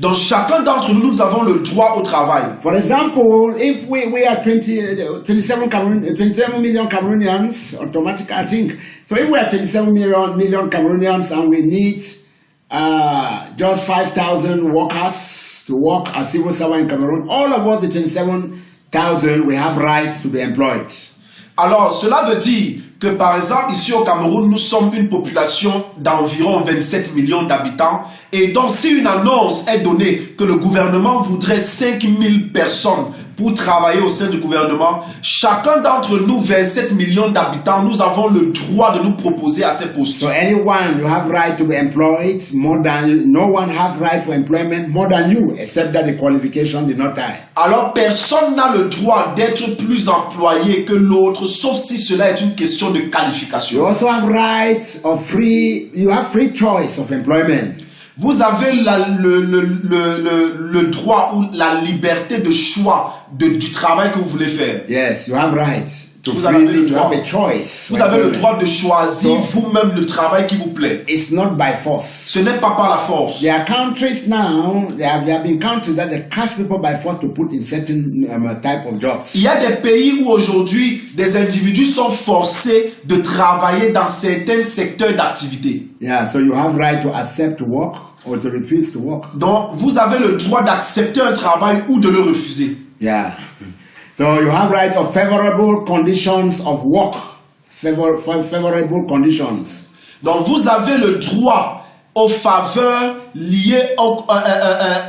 S2: Donc chacun d'entre nous, nous avons le droit au travail.
S1: For example, if we are 27 million Cameroonians, automatically I think, so if we are 27 million Cameroonians and we need just 5,000 workers to work as civil servant in Cameroon, all of us, the 27,000, we have rights to be employed.
S2: Alors, cela veut dire que, par exemple, ici au Cameroun, nous sommes une population d'environ 27 millions d'habitants. Et donc, si une annonce est donnée que le gouvernement voudrait 5000 personnes pour travailler au sein du gouvernement, chacun d'entre nous, 27 millions d'habitants, nous avons le droit de nous proposer à ces postes.
S1: So anyone, you have right to be employed more than, no one have right for employment more than you, except that the qualification did not die.
S2: Alors personne n'a le droit d'être plus employé que l'autre, sauf si cela est une question de qualification.
S1: You also have rights of you have free choice of employment.
S2: Vous avez le droit ou la liberté de choix du travail que vous voulez faire.
S1: Yes, you have rights.
S2: Vous avez le droit.
S1: You have a choice.
S2: Vous avez le droit de choisir vous-même le travail qui vous plaît.
S1: It's not by force.
S2: Ce n'est pas par la force.
S1: There are countries now, there have been countries that they catch people by force to put in certain type of jobs.
S2: Il y a des pays où aujourd'hui des individus sont forcés de travailler dans certains secteurs d'activité.
S1: Yeah, so you have right to accept to work or to refuse to work.
S2: Donc vous avez le droit d'accepter un travail ou de le refuser.
S1: Yeah. So you have right of favorable conditions of work, favorable conditions.
S2: Donc vous avez le droit aux faveurs liées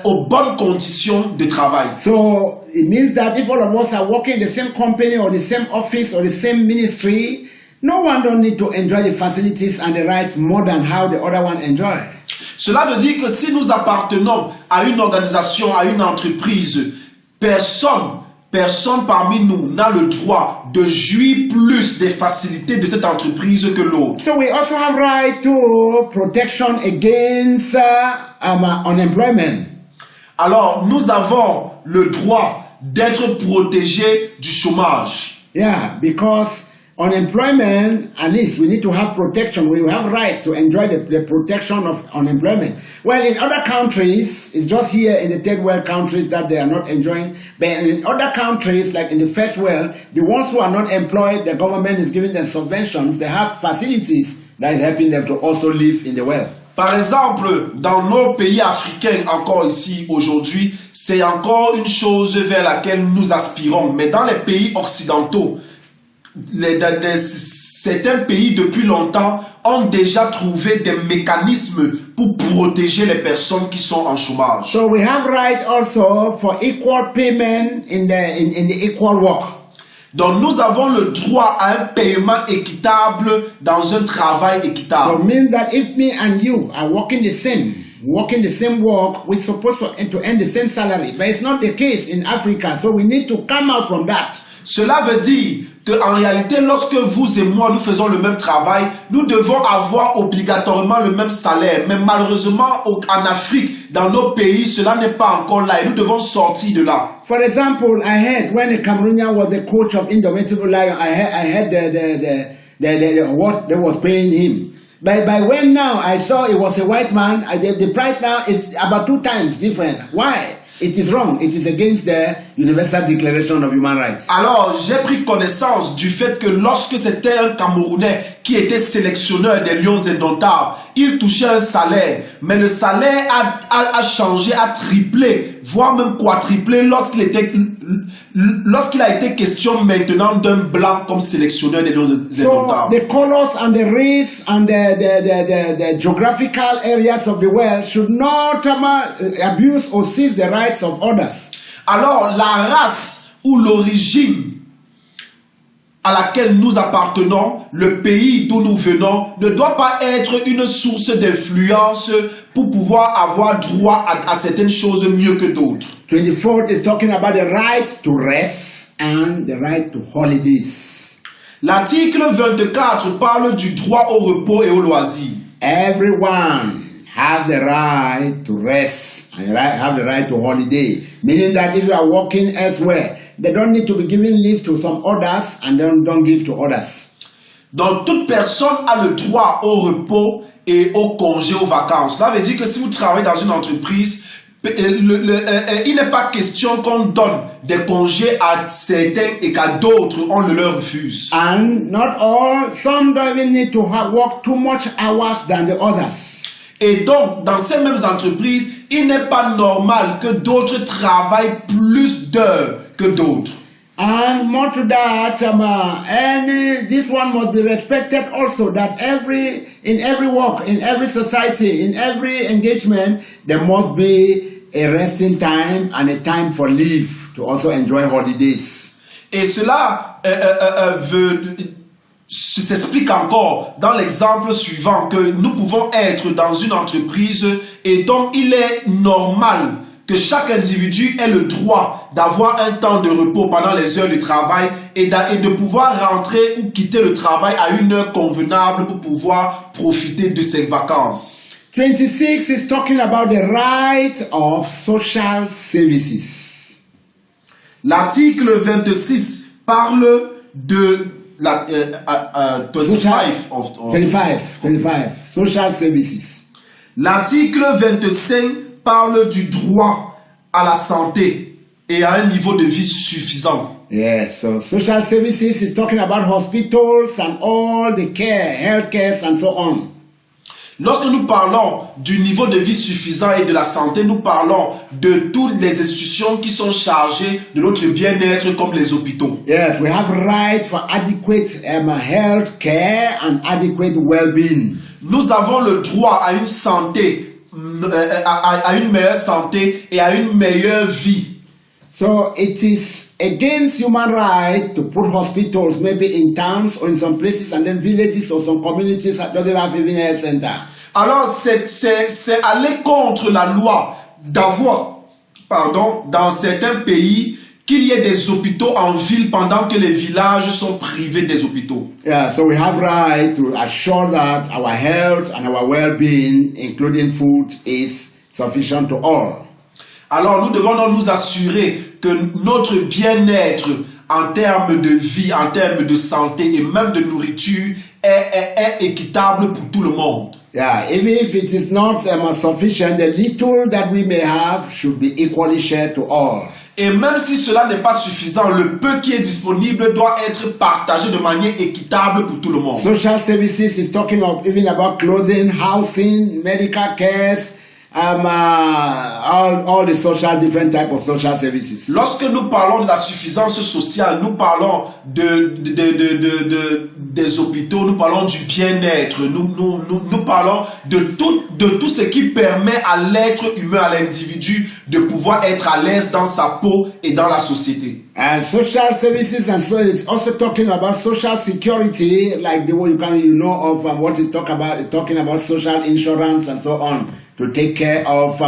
S2: aux bonnes conditions de travail.
S1: So it means that if all of us are working in the same company or the same office or the same ministry, no one don't need to enjoy the facilities and the rights more than how the other one enjoy.
S2: Cela veut dire que si nous appartenons à une organisation, à une entreprise, personne parmi nous n'a le droit de jouir plus des facilités de cette entreprise que l'autre.
S1: So we also have right to protection against unemployment.
S2: Alors, nous avons le droit d'être protégés du chômage.
S1: Yeah, because unemployment, at least we need to have protection. We have right to enjoy the protection of unemployment. Well, in other countries, it's just here in the third world countries that they are not enjoying. But in other countries, like in the first world, the ones who are not employed, the government is giving them subventions. They have facilities that is helping them to also live in the world.
S2: Par exemple, dans nos pays africains, encore ici, aujourd'hui, c'est encore une chose vers laquelle nous aspirons. Mais dans les pays occidentaux, certains pays depuis longtemps ont déjà trouvé des mécanismes pour protéger les personnes qui sont en chômage.
S1: So we have right also for equal payment in the equal work.
S2: Donc nous avons le droit à un paiement équitable dans un travail équitable.
S1: So it means that if me and you are working the same work, we're supposed to earn the same salary. But it's not the case in Africa, so we need to come out from that.
S2: Cela veut dire qu'en réalité, lorsque vous et moi, nous faisons le même travail, nous devons avoir obligatoirement le même salaire. Mais malheureusement, en Afrique, dans nos pays, cela n'est pas encore là et nous devons sortir de là.
S1: For example, I heard when a Cameroonian was the coach of Indomitable Lion, I heard what they was paying him. But by when now I saw it was a white man, the price now is about 2 times different. Why? It is wrong. It is against the Universal Declaration of Human Rights.
S2: Alors, j'ai pris connaissance du fait que lorsque c'était un Camerounais qui était sélectionneur des Lions indomptables, il touchait un salaire, mais le salaire a changé, a triplé, voire même quadruplé lorsqu'il a été question maintenant d'un blanc comme sélectionneur des Lions indomptables.
S1: So the colors and the race and the geographical areas of the world should not abuse or seize the rights of others.
S2: Alors, la race ou l'origine à laquelle nous appartenons, le pays d'où nous venons, ne doit pas être une source d'influence pour pouvoir avoir droit à certaines choses mieux que d'autres.
S1: 24 is talking about the right to rest and the right to holidays.
S2: L'article 24 parle du droit au repos et au loisir.
S1: Everyone has the right to rest and have the right to holiday, meaning that if you are working elsewhere, they don't need to be giving leave to some others and then don't give to others.
S2: Donc toute personne a le droit au repos et au congé, aux vacances. Cela veut dire que si vous travaillez dans une entreprise, il n'est pas question qu'on donne des congés à certains et qu'à d'autres on le leur refuse.
S1: And not all, some don't even need to work too much hours than the others.
S2: Et donc, dans ces mêmes entreprises, il n'est pas normal que d'autres travaillent plus d'heures que d'autres.
S1: And more to that, this one must be respected also, that in every work, in every society, in every engagement, there must be a resting time and a time for leave to also enjoy holidays.
S2: Et cela s'explique encore dans l'exemple suivant, que nous pouvons être dans une entreprise et donc il est normal que chaque individu ait le droit d'avoir un temps de repos pendant les heures de travail et de pouvoir rentrer ou quitter le travail à une heure convenable pour pouvoir profiter de ses vacances.
S1: 26 is talking about the right of social services.
S2: L'article 26 parle de la
S1: 25 social services.
S2: L'article 25 parle du droit à la santé et à un niveau de vie suffisant.
S1: Yes, so social services is talking about hospitals and all the care, health care and so on.
S2: Lorsque nous parlons du niveau de vie suffisant et de la santé, nous parlons de toutes les institutions qui sont chargées de notre bien-être comme les hôpitaux.
S1: Yes, we have right for adequate health care and adequate well-being.
S2: Nous avons le droit à une santé, à une meilleure santé et à une meilleure vie.
S1: So it is against human right to put hospitals maybe in towns or in some places and then villages or some communities that don't have even a health center.
S2: Alors c'est aller contre la loi d'avoir, dans certains pays, qu'il y ait des hôpitaux en ville pendant que les villages sont privés des hôpitaux.
S1: Yeah, so we have right to assure that our health and our well-being, including food, is sufficient to all.
S2: Alors nous devons donc nous assurer que notre bien-être en termes de vie, en termes de santé et même de nourriture est équitable pour tout le monde.
S1: Yeah, even if it is not sufficient, the little that we may have should be equally shared to all.
S2: Et même si cela n'est pas suffisant, le peu qui est disponible doit être partagé de manière équitable pour tout le monde.
S1: Social services is talking of even about clothing, housing, medical cares, all the social, different type of social services.
S2: Lorsque nous parlons de la suffisance sociale, nous parlons des hôpitaux, nous parlons du bien-être, nous parlons de tout ce qui permet à l'être humain, à l'individu, de pouvoir être à l'aise dans sa peau et dans la société.
S1: And social services, and so it's also talking about social security, like the way you know of what it's talking about social insurance and so on, to take care of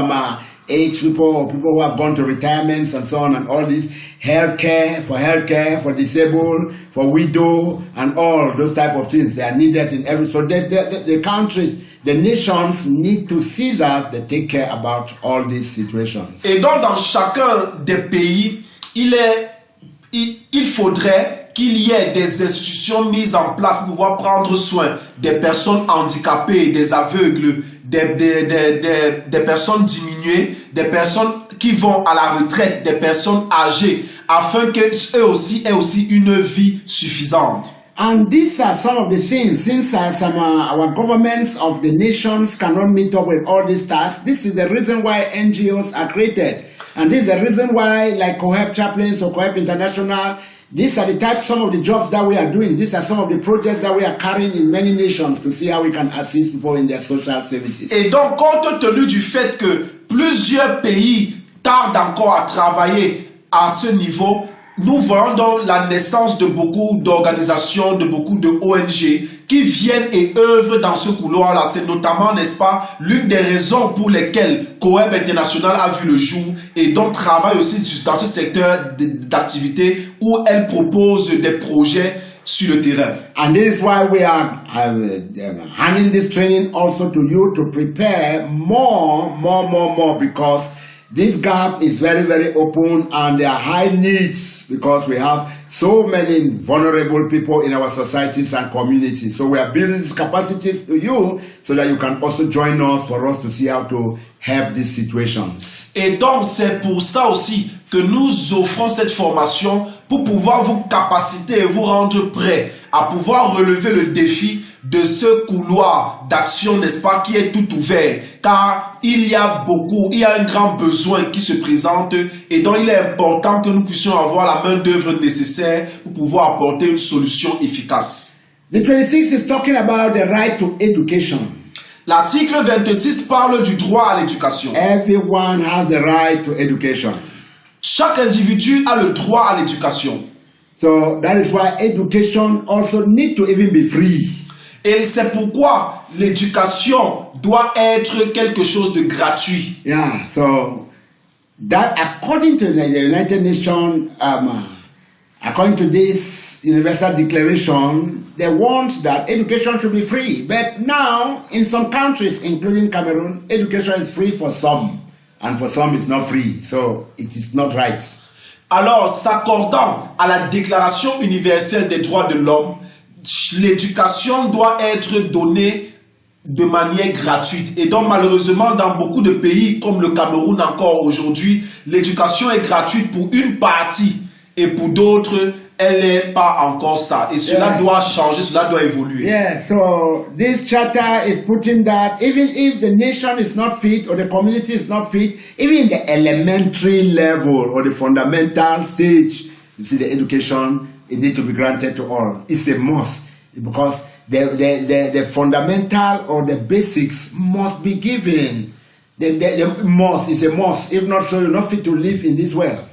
S1: aged people or people who have gone to retirements and so on, and all this healthcare for disabled, for widow, and all those type of things. They are needed in every. So the countries, the nations need to see that they take care about all these situations.
S2: Et donc dans chacun des pays, il faudrait qu'il y ait des institutions mises en place pour pouvoir prendre soin des personnes handicapées, des aveugles, des personnes diminuées, des personnes qui vont à la retraite, des personnes âgées, afin qu'eux aussi aient aussi une vie suffisante.
S1: And these are some of the things, since our governments of the nations cannot meet up with all these tasks, this is the reason why NGOs are created. And this is the reason why, like COHEP Chaplains or COHEP International, these are some of the jobs that we are doing. These are some of the projects that we are carrying in many nations to see how we can assist people in their social services.
S2: Et donc, compte tenu du fait que plusieurs pays tardent encore à travailler à ce niveau, nous voyons donc la naissance de beaucoup d'organisations, de beaucoup de ONG qui viennent et œuvrent dans ce couloir-là. C'est notamment, n'est-ce pas, l'une des raisons pour lesquelles COHEP International a vu le jour et donc travaille aussi dans ce secteur d'activité où elle propose des projets sur le terrain.
S1: And this is why we are handing this training also to you to prepare more, because this gap is very, very open and there are high needs because we have so many vulnerable people in our societies and communities. So we are building these capacities to you so that you can also join us for us to see how to help these situations.
S2: Et donc c'est pour ça aussi que nous offrons cette formation pour pouvoir vous capaciter et vous rendre prêts à pouvoir relever le défi de ce couloir d'action, n'est-ce pas, qui est tout ouvert, car il y a un grand besoin qui se présente et donc il est important que nous puissions avoir la main d'œuvre nécessaire pour pouvoir apporter une solution efficace.
S1: The 26 is talking about the right to education.
S2: L'article 26 parle du droit à l'éducation.
S1: Everyone has the right to education.
S2: Chaque individu a le droit à l'éducation.
S1: So that is why education also needs to even be free.
S2: Et c'est pourquoi l'éducation doit être quelque chose de gratuit.
S1: Yeah, so that according to the United Nations, according to this Universal Declaration, they want that education should be free. But now, in some countries, including Cameroon, education is free for some, and for some it's not free. So it is not right.
S2: Alors, s'accordant à la Déclaration universelle des droits de l'homme, l'éducation doit être donnée de manière gratuite. Et donc, malheureusement, dans beaucoup de pays, comme le Cameroun encore aujourd'hui, l'éducation est gratuite pour une partie et pour d'autres, elle n'est pas encore ça. Et cela doit changer, cela doit évoluer.
S1: Yeah, so this charter is putting that even if the nation is not fit or the community is not fit, even the elementary level or the fundamental stage, you see, the education, it needs to be granted to all. It's a must because the fundamental or the basics must be given. The must is a must. If not so, you're not fit to live in this world.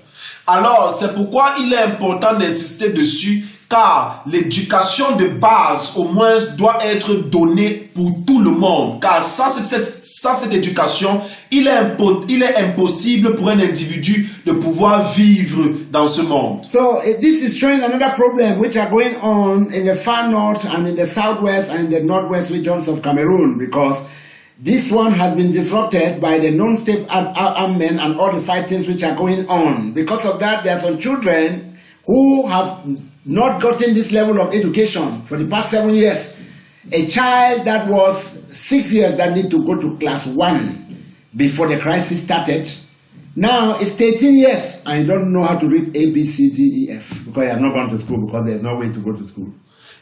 S2: Alors, c'est pourquoi il est important d'insister dessus, car l'éducation de base, au moins, doit être donnée pour tout le monde. Car sans cette éducation, il est impossible pour un individu de pouvoir vivre dans ce monde.
S1: So, this is showing another problem which are going on in the far north and in the southwest and in the northwest regions of Cameroon, because this one has been disrupted by the non-state armed men and all the fightings which are going on. Because of that, there are some children who have not gotten this level of education for the past 7 years. A child that was 6 years that need to go to class 1 before the crisis started, now it's 13 years and you don't know how to read A, B, C, D, E, F because you have not gone to school because there's no way to go to school.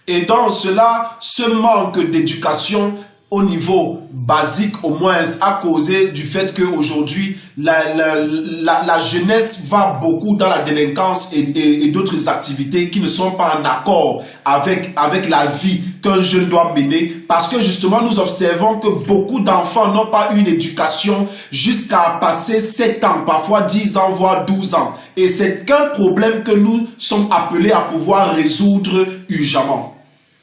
S2: Et dans cela, ce manque d'éducation au niveau basique au moins a causé du fait qu'aujourd'hui la jeunesse va beaucoup dans la délinquance et d'autres activités qui ne sont pas en accord avec la vie qu'un jeune doit mener, parce que justement nous observons que beaucoup d'enfants n'ont pas eu une éducation jusqu'à passer 7 ans, parfois 10 ans, voire 12 ans. Et c'est qu'un problème que nous sommes appelés à pouvoir résoudre urgemment.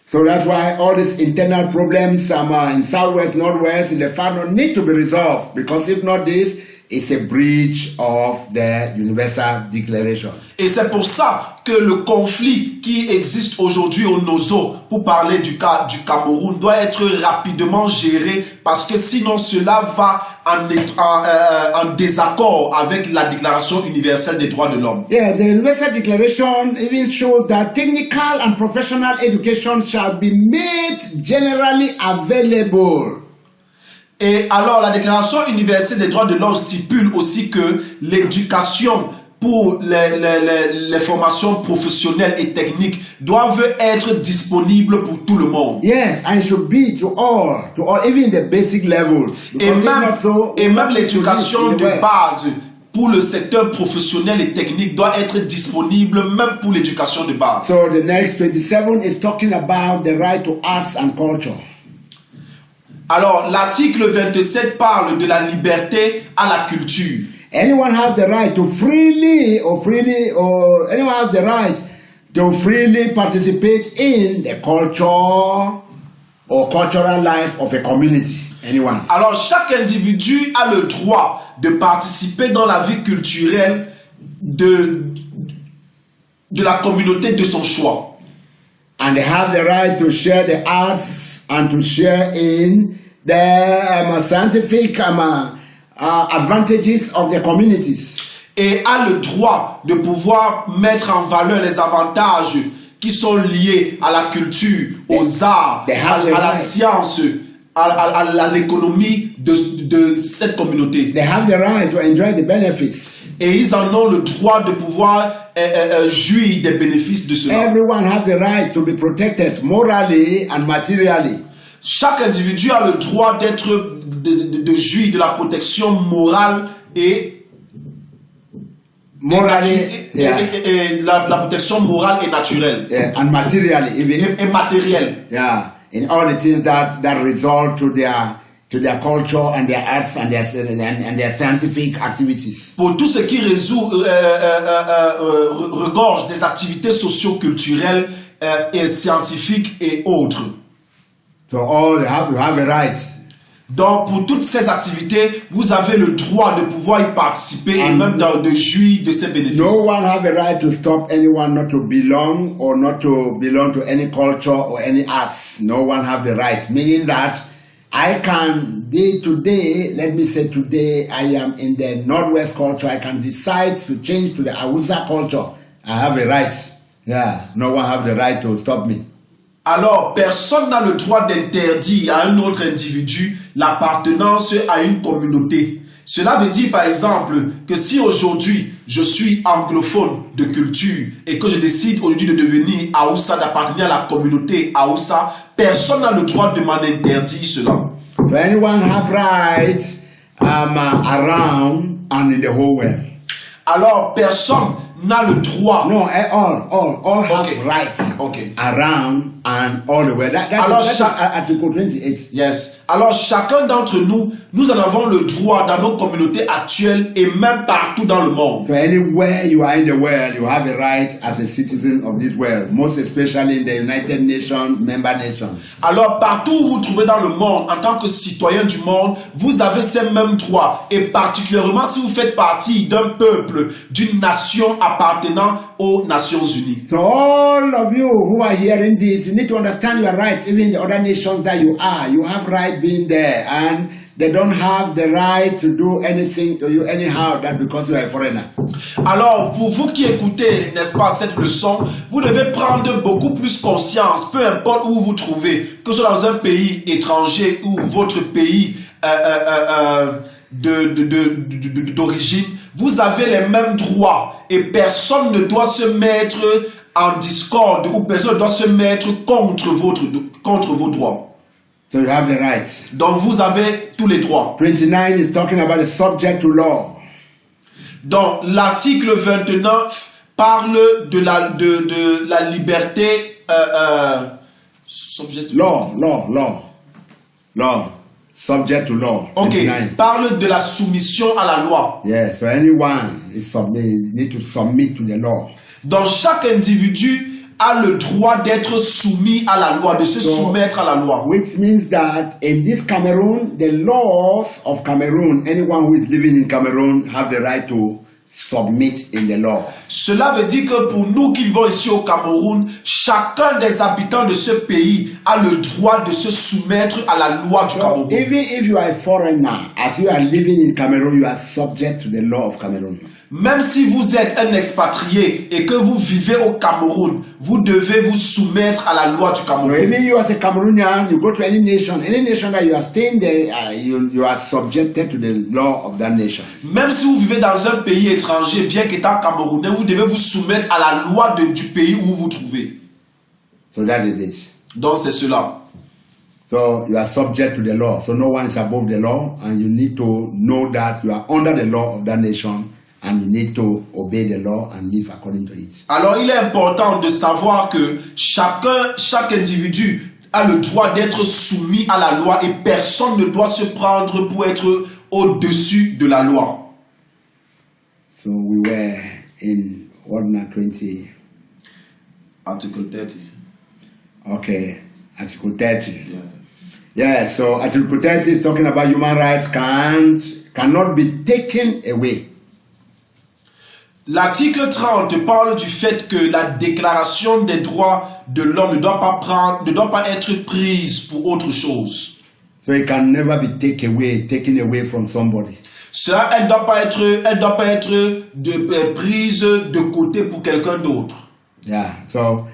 S1: So that's why all these internal problems in Southwest, Northwest, in the Far North need to be resolved, because if not this, it's a breach of the Universal Declaration.
S2: Et c'est pour ça que le conflit qui existe aujourd'hui au Nozo, pour parler du cas du Cameroun, doit être rapidement géré, parce que sinon cela va en désaccord avec la Déclaration universelle des droits de l'homme.
S1: Yeah, the Universal Declaration even shows that technical and professional education shall be made generally available.
S2: Et alors la Déclaration universelle des droits de l'homme stipule aussi que l'éducation pour les formations professionnelles et techniques doivent être disponibles pour tout le monde.
S1: Yes, and it should be to all, even the basic levels.
S2: Et même l'éducation de base pour le secteur professionnel et technique doit être disponible même pour l'éducation de base.
S1: So the next 27 is talking about the right to arts and culture.
S2: Alors l'article 27 parle de la liberté à la culture.
S1: Anyone has the right to freely participate in the culture or cultural life of a community. Anyone.
S2: Alors chaque individu a le droit de participer dans la vie culturelle de la communauté de son choix.
S1: And they have the right to share the arts and to share in the scientific advantages of the communities.
S2: Et a le droit de pouvoir mettre en valeur les avantages qui sont liés à la culture, aux arts, à la science, à l'économie de cette communauté.
S1: They have the right to enjoy the benefits.
S2: Et ils en ont le droit de pouvoir jouir des bénéfices de cela.
S1: Everyone have the right to be protected morally and materially.
S2: Chaque individu a le droit de jouir de la protection morale et la protection morale et naturelle.
S1: Yeah, and materially even.
S2: Et matérielle.
S1: Yeah, in all the things that result to their culture and their arts and their scientific activities.
S2: Pour tout ce qui regorge des activités socio-culturelles et scientifiques et autres.
S1: So all you have a right.
S2: Donc pour toutes ces activités, vous avez le droit de pouvoir y participer et même de jouir de ces bénéfices.
S1: No one have a right to stop anyone not to belong to any culture or any arts. No one have the right, meaning that I can be today, let me say today, I am in the Northwest culture. I can decide to change to the Hausa culture. I have a right. Yeah, no one have the right to stop me.
S2: Alors, personne n'a le droit d'interdire à un autre individu l'appartenance à une communauté. Cela veut dire par exemple que si aujourd'hui je suis anglophone de culture et que je décide aujourd'hui de devenir Hausa, d'appartenir à la communauté Hausa, personne n'a le droit de m'en interdire cela.
S1: So anyone have rights around and in the whole world.
S2: Alors personne n'a le droit.
S1: No, all have rights around and all the way. That's Article 28.
S2: Yes. Alors chacun d'entre nous, nous en avons le droit dans nos communautés actuelles et même partout dans le monde.
S1: So anywhere you are in the world, you have a right as a citizen of this world, most especially in the United Nations, member nations.
S2: Alors partout où vous vous trouvez dans le monde, en tant que citoyen du monde, vous avez ces mêmes droits, et particulièrement si vous faites partie d'un peuple, d'une nation appartenant aux Nations Unies.
S1: So all of you who are hearing this, you need to understand your rights, even the other nations that you are. You have right being there, and they don't have the right to do anything to you anyhow, that because you are a foreigner.
S2: Alors, pour vous qui écoutez, n'est-ce pas, cette leçon, vous devez prendre beaucoup plus conscience, peu importe où vous vous trouvez, que ce soit dans un pays étranger ou votre pays d'origine, vous avez les mêmes droits et personne ne doit se mettre en discorde ou personne ne doit se mettre contre vos droits.
S1: So you have the rights.
S2: Donc vous avez tous les droits.
S1: 29 is talking about the subject to law.
S2: Donc l'article 29 parle de la liberté subject
S1: law. Subject to law.
S2: Ok,
S1: 29.
S2: parle de la soumission à la loi.
S1: Yes, so anyone is need to submit to the law.
S2: Donc chaque individu a le droit d'être soumis à la loi, de se soumettre à la loi.
S1: Which means that in this Cameroon, the laws of Cameroon, anyone who is living in Cameroon have the right to submit in the law.
S2: Cela veut dire que pour nous qui vivons ici au Cameroun, chacun des habitants de ce pays a le droit de se soumettre à la loi du Cameroun.
S1: Even if you are a foreigner, as you are living in Cameroon, you are subject to the law of Cameroon.
S2: Même si vous êtes un expatrié et que vous vivez au Cameroun, vous devez vous soumettre à la loi du Cameroun.
S1: So even you as a Cameroonian, you go to any nation that you are staying there, you are subjected to the law of that nation.
S2: Même si vous vivez dans un pays étranger, bien qu'étant camerounais, vous devez vous soumettre à la loi du pays où vous vous trouvez.
S1: So that is it.
S2: Donc c'est cela.
S1: So you are subject to the law. So no one is above the law, and you need to know that you are under the law of that nation. And you need to obey the law and live according to it.
S2: Alors, il est important de savoir que chaque individu a le droit d'être soumis à la loi et personne ne doit se prendre pour être au-dessus de la loi.
S1: So we were in Ordinary 20.
S2: Article 30.
S1: Okay, Article 30. Yeah, so Article 30 is talking about human rights cannot be taken away.
S2: L'article 30 parle du fait que la déclaration des droits de l'homme ne doit pas être prise pour autre chose.
S1: So it can never be taken away from somebody.
S2: Cela, elle ne doit pas être prise de côté pour quelqu'un d'autre.
S1: Yeah, so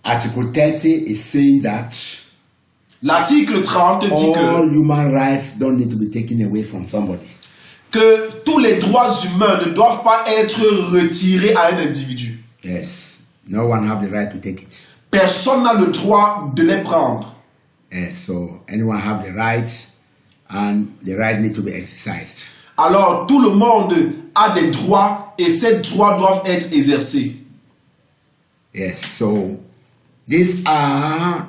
S1: Article 30 is saying that
S2: l'article 30 dit que
S1: all human rights don't need to be taken away from somebody.
S2: Que tous les droits humains ne doivent pas être retirés à un individu.
S1: Yes. No one have the right to take it.
S2: Personne n'a le droit de les prendre.
S1: Yes. So anyone have the right, and the right need to be exercised.
S2: Alors tout le monde a des droits et ces droits doivent être exercés.
S1: Yes. So these are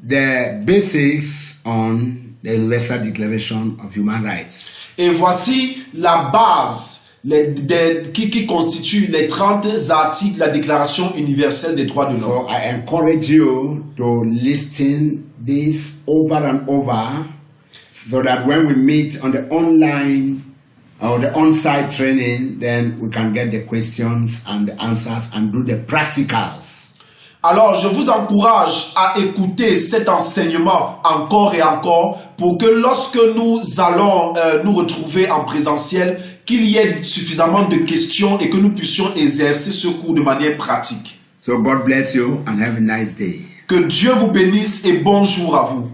S1: the basics on the Universal Declaration of Human Rights.
S2: Et voici la base qui constitue les 30 articles de la Déclaration universelle des droits de l'homme.
S1: So I encourage you to listen this over and over so that when we meet on the online or the on-site training, then we can get the questions and the answers and do the practicals.
S2: Alors, je vous encourage à écouter cet enseignement encore et encore pour que lorsque nous allons nous retrouver en présentiel, qu'il y ait suffisamment de questions et que nous puissions exercer ce cours de manière pratique.
S1: So God bless you and have a nice day.
S2: Que Dieu vous bénisse et bon jour à vous.